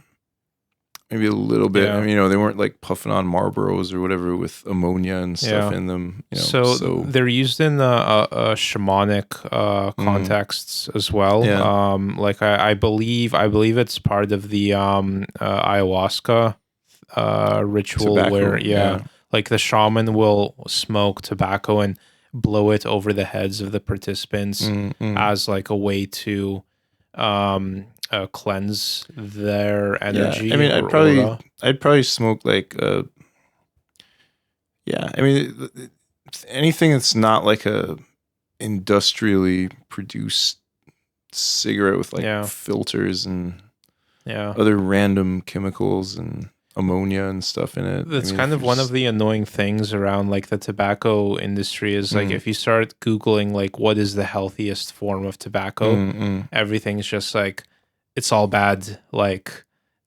maybe a little bit. I mean, they weren't like puffing on Marlboros or whatever with ammonia and stuff in them. So they're used in shamanic contexts as well. Like I believe it's part of the ayahuasca ritual tobacco, where like the shaman will smoke tobacco and blow it over the heads of the participants as like a way to cleanse their energy. I mean, I'd probably smoke like I mean, anything that's not like a industrially produced cigarette with like filters and other random chemicals and ammonia and stuff in it. That's kind of one of the annoying things around like the tobacco industry is like if you start Googling like what is the healthiest form of tobacco, everything's just like it's all bad. Like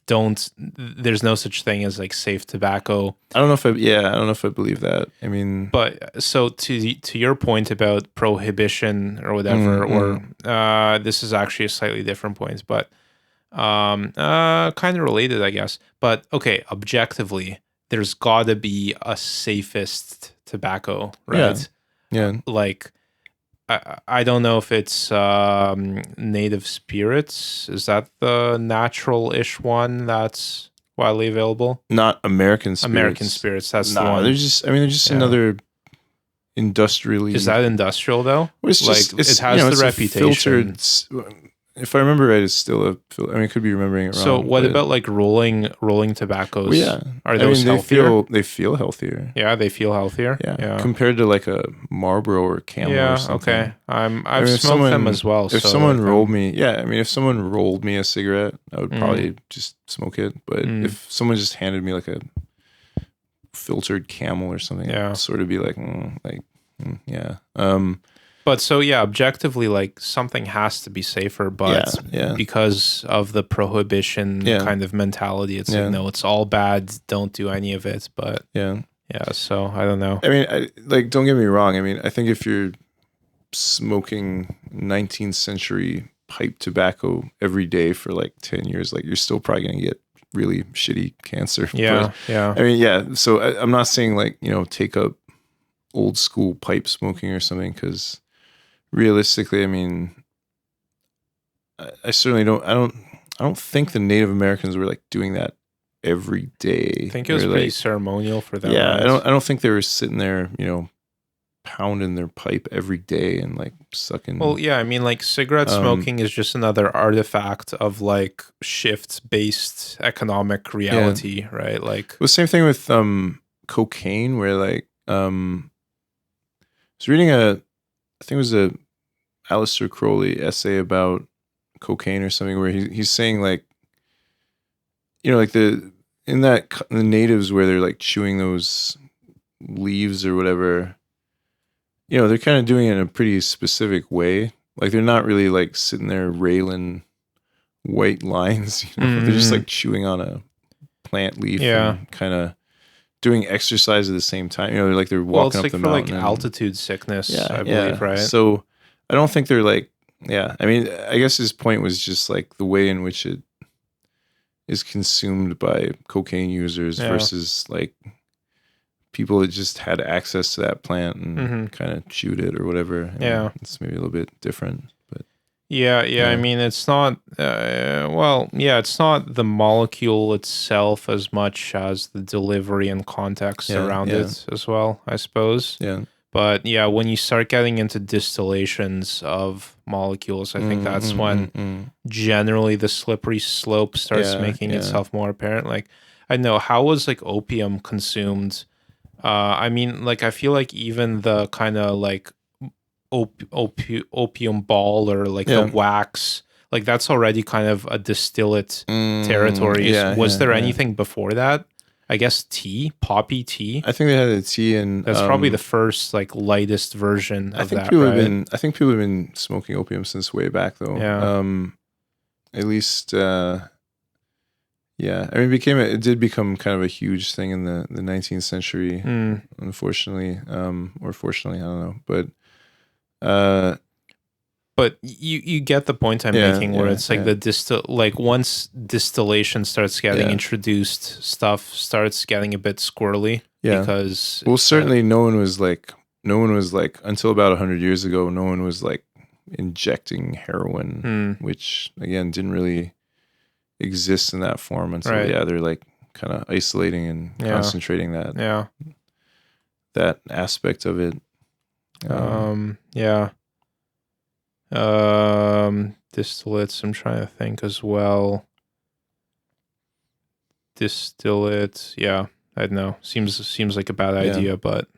there's no such thing as like safe tobacco. I don't know if I believe that. I mean, but so to your point about prohibition or whatever, or this is actually a slightly different point, but kind of related, I guess. But okay, objectively, there's gotta be a safest tobacco, right? Yeah. Like, I don't know if it's native spirits. Is that the natural-ish one that's widely available? Not American spirits. American spirits. That's the one. They're just another industrially. Is that industrial though? Well, it's just, it has the reputation. Filtered, if I remember right, it's still I mean, I could be remembering it wrong. So what about like rolling tobaccos? Well, are those healthier? They feel healthier. Yeah, they feel healthier. Yeah. Compared to like a Marlboro or Camel or something. Okay. I've smoked them as well. If someone rolled me, if someone rolled me a cigarette, I would probably just smoke it. But if someone just handed me like a filtered Camel or something, I'd sort of be like, But so objectively, like something has to be safer, but because of the prohibition kind of mentality, it's like no, it's all bad. Don't do any of it. But so I don't know. I mean, don't get me wrong. I mean, I think if you're smoking 19th century pipe tobacco every day for like 10 years, like you're still probably gonna get really shitty cancer. Yeah. I mean, so I'm not saying like take up old school pipe smoking or something because. Realistically, I mean, I certainly don't. I don't think the Native Americans were like doing that every day. I think it was pretty ceremonial for them. Yeah, right? I don't think they were sitting there, pounding their pipe every day and like sucking. Well, yeah, I mean, like cigarette smoking is just another artifact of like shift-based economic reality, right? Like, the same thing with cocaine, where like I was reading I think it was a Aleister Crowley essay about cocaine or something where he's saying like, like the natives where they're like chewing those leaves or whatever, they're kind of doing it in a pretty specific way. Like they're not really like sitting there railing white lines, They're just like chewing on a plant leaf and kind of doing exercise at the same time, they're walking up the mountain. Well, it's like for like altitude sickness, I believe, right? So I don't think they're like, I mean, I guess his point was just like the way in which it is consumed by cocaine users versus like people that just had access to that plant and kind of chewed it or whatever. It's maybe a little bit different. Yeah. I mean, it's not. It's not the molecule itself as much as the delivery and context around it as well, I suppose. Yeah. But when you start getting into distillations of molecules, I think that's when generally the slippery slope starts making itself more apparent. Like, I don't know, how was like opium consumed? I mean, like, I feel like even the kind of like opium ball or like the wax. Like that's already kind of a distillate territory. Was there anything before that? I guess tea, poppy tea. I think they had a tea, and that's probably the first like lightest version of that. I think people have been smoking opium since way back, though. Yeah. At least, yeah. I mean, it did become kind of a huge thing in the 19th century, unfortunately, or fortunately, I don't know, but you get the point I'm making, where it's like once distillation starts getting introduced, stuff starts getting a bit squirrely. Yeah. Because certainly no one was like until about 100 years ago, no one was like injecting heroin, which again didn't really exist in that form until they're like kind of isolating and concentrating that that aspect of it. Distillates, I'm trying to think as well. Distillate, I don't know. Seems like a bad idea, but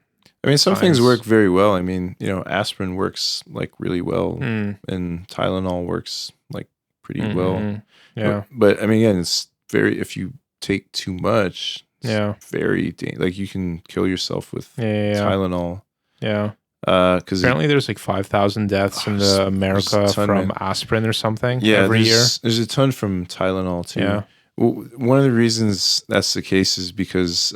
I mean, some things work very well. I mean, aspirin works like really well, and Tylenol works like pretty well. Yeah. But I mean, again, it's if you take too much, it's very like you can kill yourself with Tylenol. Yeah. Because apparently there's like 5,000 deaths in America from aspirin or something every year. There's a ton from Tylenol too. Yeah. Well, one of the reasons that's the case is because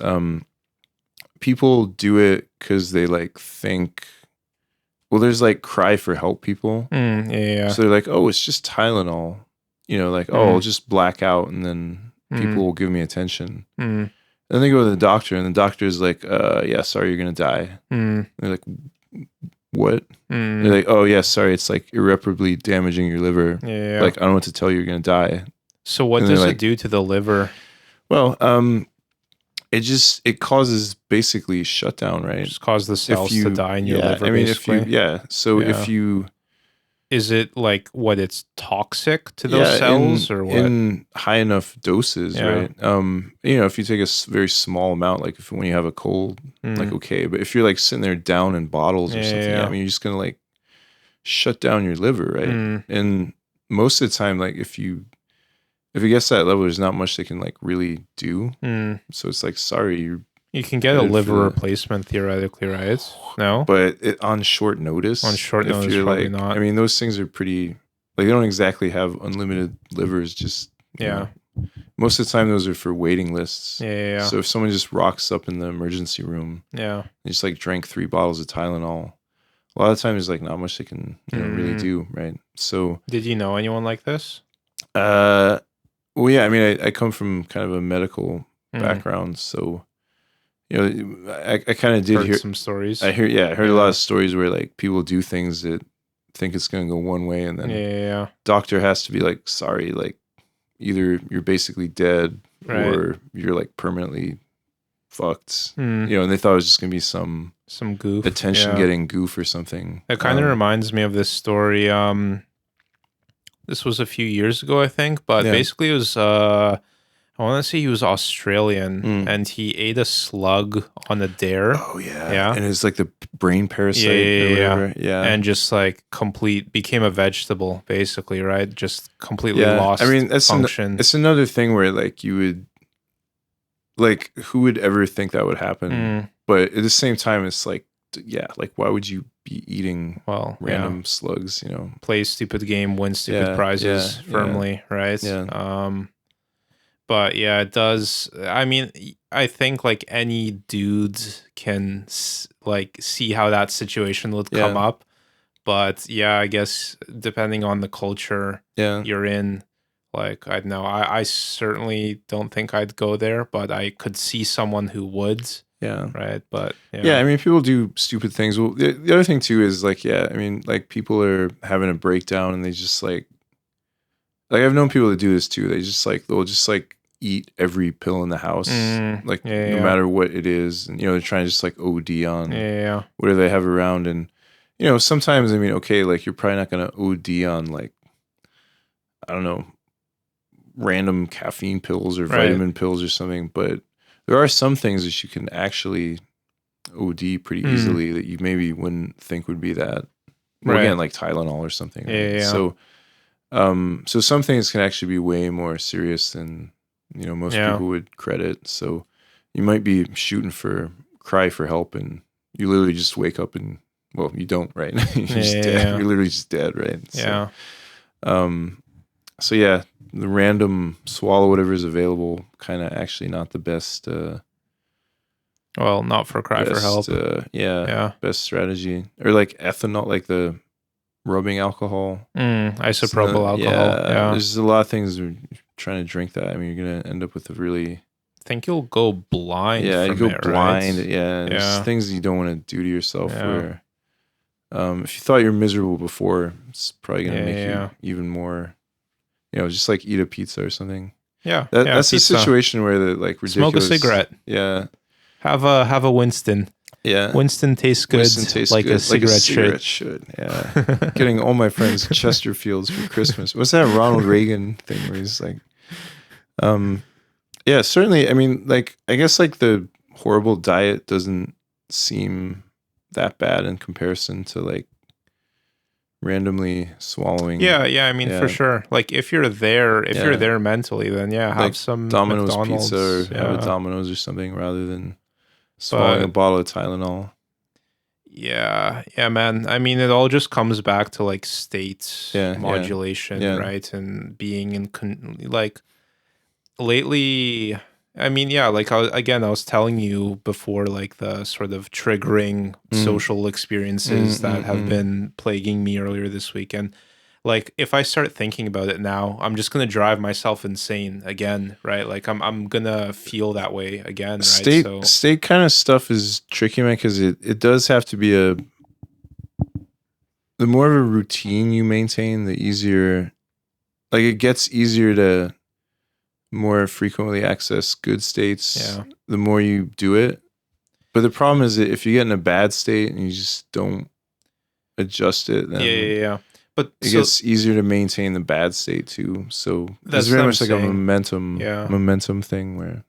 people do it because they like think, well, there's like cry for help people. So they're like, oh, it's just Tylenol. Like, oh, I'll just black out and then people will give me attention. Then they go to the doctor and the doctor's like, yeah, sorry, you're going to die. They're like, what? They're like, oh, yeah, sorry, it's like irreparably damaging your liver. Like, I don't know what to tell you, you're going to die. So what does it do to the liver? Well, it causes basically shutdown, right? Just cause the cells to die in your liver. I mean, basically. If you, is it like it's toxic to those cells or what? In high enough doses, right? If you take a very small amount, like when you have a cold, like okay, but if you're like sitting there down in bottles or something, I mean, you're just gonna like shut down your liver, right? And most of the time, like if it gets to that level, there's not much they can like really do. So it's like, sorry, you can get a liver replacement theoretically, right? No, but on short notice. On short notice, if you're probably like, not. I mean, those things are pretty. Like they don't exactly have unlimited livers. Just most of the time, those are for waiting lists. So if someone just rocks up in the emergency room, they just like drank 3 bottles of Tylenol. A lot of times, like not much they can really do, right? So did you know anyone like this? Well, yeah. I mean, I come from kind of a medical background, so. I kind of did hear some stories. I heard a lot of stories where like people do things that think it's going to go one way, and then doctor has to be like, sorry, like either you're basically dead or you're like permanently fucked. And they thought it was just going to be some goof, attention getting goof or something. It kind of reminds me of this story. This was a few years ago, I think, but basically it was I want to say he was Australian, and he ate a slug on a dare. Oh yeah, and it's like the brain parasite. Yeah, and just like became a vegetable, basically, right? Just completely lost. I mean, function. It's another thing where like you would, like, who would ever think that would happen? But at the same time, it's like, like why would you be eating random slugs? Play stupid game, win stupid prizes firmly, right? Yeah. But yeah, it does. I mean, I think like any dude can like see how that situation would come up. But yeah, I guess depending on the culture you're in, like, I don't know. I certainly don't think I'd go there, but I could see someone who would. Yeah. Right. But yeah, I mean, people do stupid things. Well, the other thing too is like, I mean, like people are having a breakdown and they just like I've known people that do this too. They'll just like eat every pill in the house, like no matter what it is. And, they're trying to just like OD on whatever they have around. And, sometimes, I mean, okay, like you're probably not going to OD on like, I don't know, random caffeine pills or vitamin pills or something. But there are some things that you can actually OD pretty easily that you maybe wouldn't think would be that Well, again, like Tylenol or something. Right? Yeah. So, so some things can actually be way more serious than, you know, most people would credit. So you might be shooting for cry for help, and you literally just wake up and, well, you don't, right? You're just dead. You're literally just dead, right? Yeah. So yeah, the random swallow whatever is available, kind of actually not the best. Well, not for cry for help. Best strategy. Or like ethanol, like the rubbing alcohol. Isopropyl alcohol. Yeah. There's a lot of things we're trying to drink that. I mean, you're gonna end up with a really. I think you'll go blind. Yeah, you go blind. Right? Yeah, there's things you don't want to do to yourself. Where, if you thought you were miserable before, it's probably gonna make you even more. You know, just like eat a pizza or something. Yeah, that's a situation where the like ridiculous. Smoke a cigarette. Yeah. Have a Winston. Yeah. Winston tastes good. Like a cigarette should. Yeah. Getting all my friends Chesterfields for Christmas. What's that Ronald Reagan thing where he's like, yeah, certainly. I mean, like, I guess like the horrible diet doesn't seem that bad in comparison to like randomly swallowing. Yeah. I mean, for sure. Like, if you're there mentally, then have like some Domino's McDonald's, pizza or have a Domino's or something rather than swallowing a bottle of Tylenol. Yeah, man. I mean, it all just comes back to like state modulation, right? And being in like lately. I mean, like I was telling you before, like the sort of triggering social experiences that have been plaguing me earlier this week. And like, if I start thinking about it now, I'm just going to drive myself insane again, right? Like I'm going to feel that way again, right? State kind of stuff is tricky, man, because it does have to be the more of a routine you maintain, the easier, like it gets easier to more frequently access good states, the more you do it. But the problem is that if you get in a bad state and you just don't adjust it, then but it gets easier to maintain the bad state too. So that's very much like a momentum thing where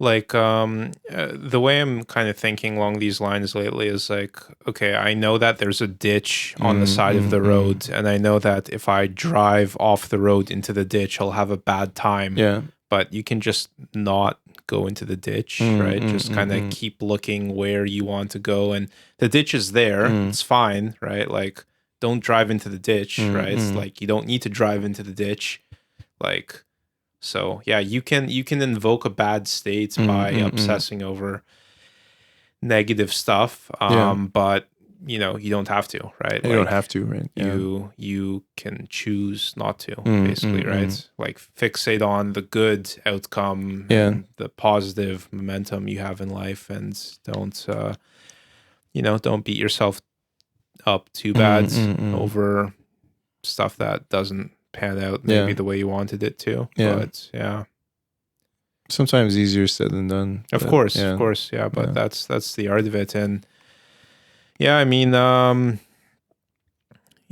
like the way I'm kind of thinking along these lines lately is like, okay, I know that there's a ditch on the side of the road, and I know that if I drive off the road into the ditch, I'll have a bad time. Yeah. But you can just not go into the ditch, right? Just kind of keep looking where you want to go, and the ditch is there. It's fine, right? Like, don't drive into the ditch, right? It's like you don't need to drive into the ditch, like. So you can invoke a bad state by obsessing over negative stuff, but you don't have to, right? You don't have to, right? You can choose not to, basically, right? Like fixate on the good outcome, and the positive momentum you have in life, and don't beat yourself up too bad over stuff that doesn't pan out maybe the way you wanted it to. But sometimes easier said than done. Of course, but that's the art of it. And I mean,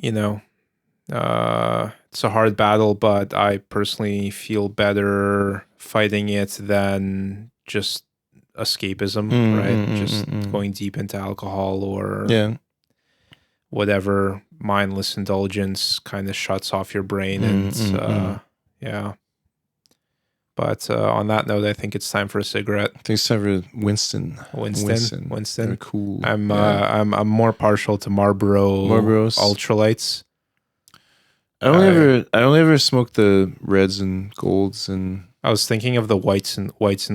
it's a hard battle, but I personally feel better fighting it than just escapism, right? Just going deep into alcohol or whatever mindless indulgence kind of shuts off your brain. And but on that note, I think it's time for a cigarette. I think it's time for Winston. They're cool. I'm more partial to Marlboros ultralights. I only ever smoked the reds and golds, and I was thinking of the whites and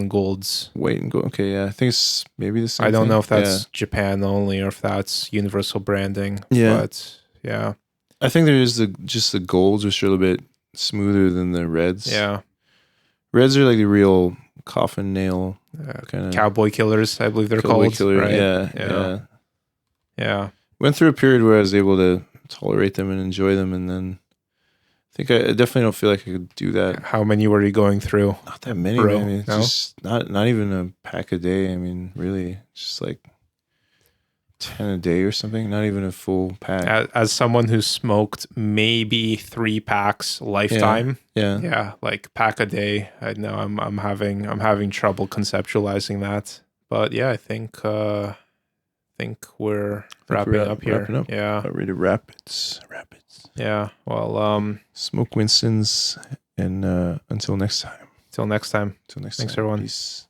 golds. White and gold. Okay, yeah, I think it's maybe the same. I don't know if that's Japan only or if that's universal branding. But I think there is just the golds, which are a little bit smoother than the reds. Yeah, reds are like the real coffin nail kind of cowboy killers, I believe they're called. Right? Yeah. Went through a period where I was able to tolerate them and enjoy them, and then I think I definitely don't feel like I could do that. How many were you going through? Not that many. I mean, just not even a pack a day. I mean, really, just like 10 a day or something. Not even a full pack. As someone who smoked maybe 3 packs lifetime, like pack a day. I know I'm having trouble conceptualizing that, but I think think we're wrapping up here. Yeah. Ready to rapids. Yeah. Well, smoke Winston's, and until next time. Till next time. Thanks, everyone. Peace.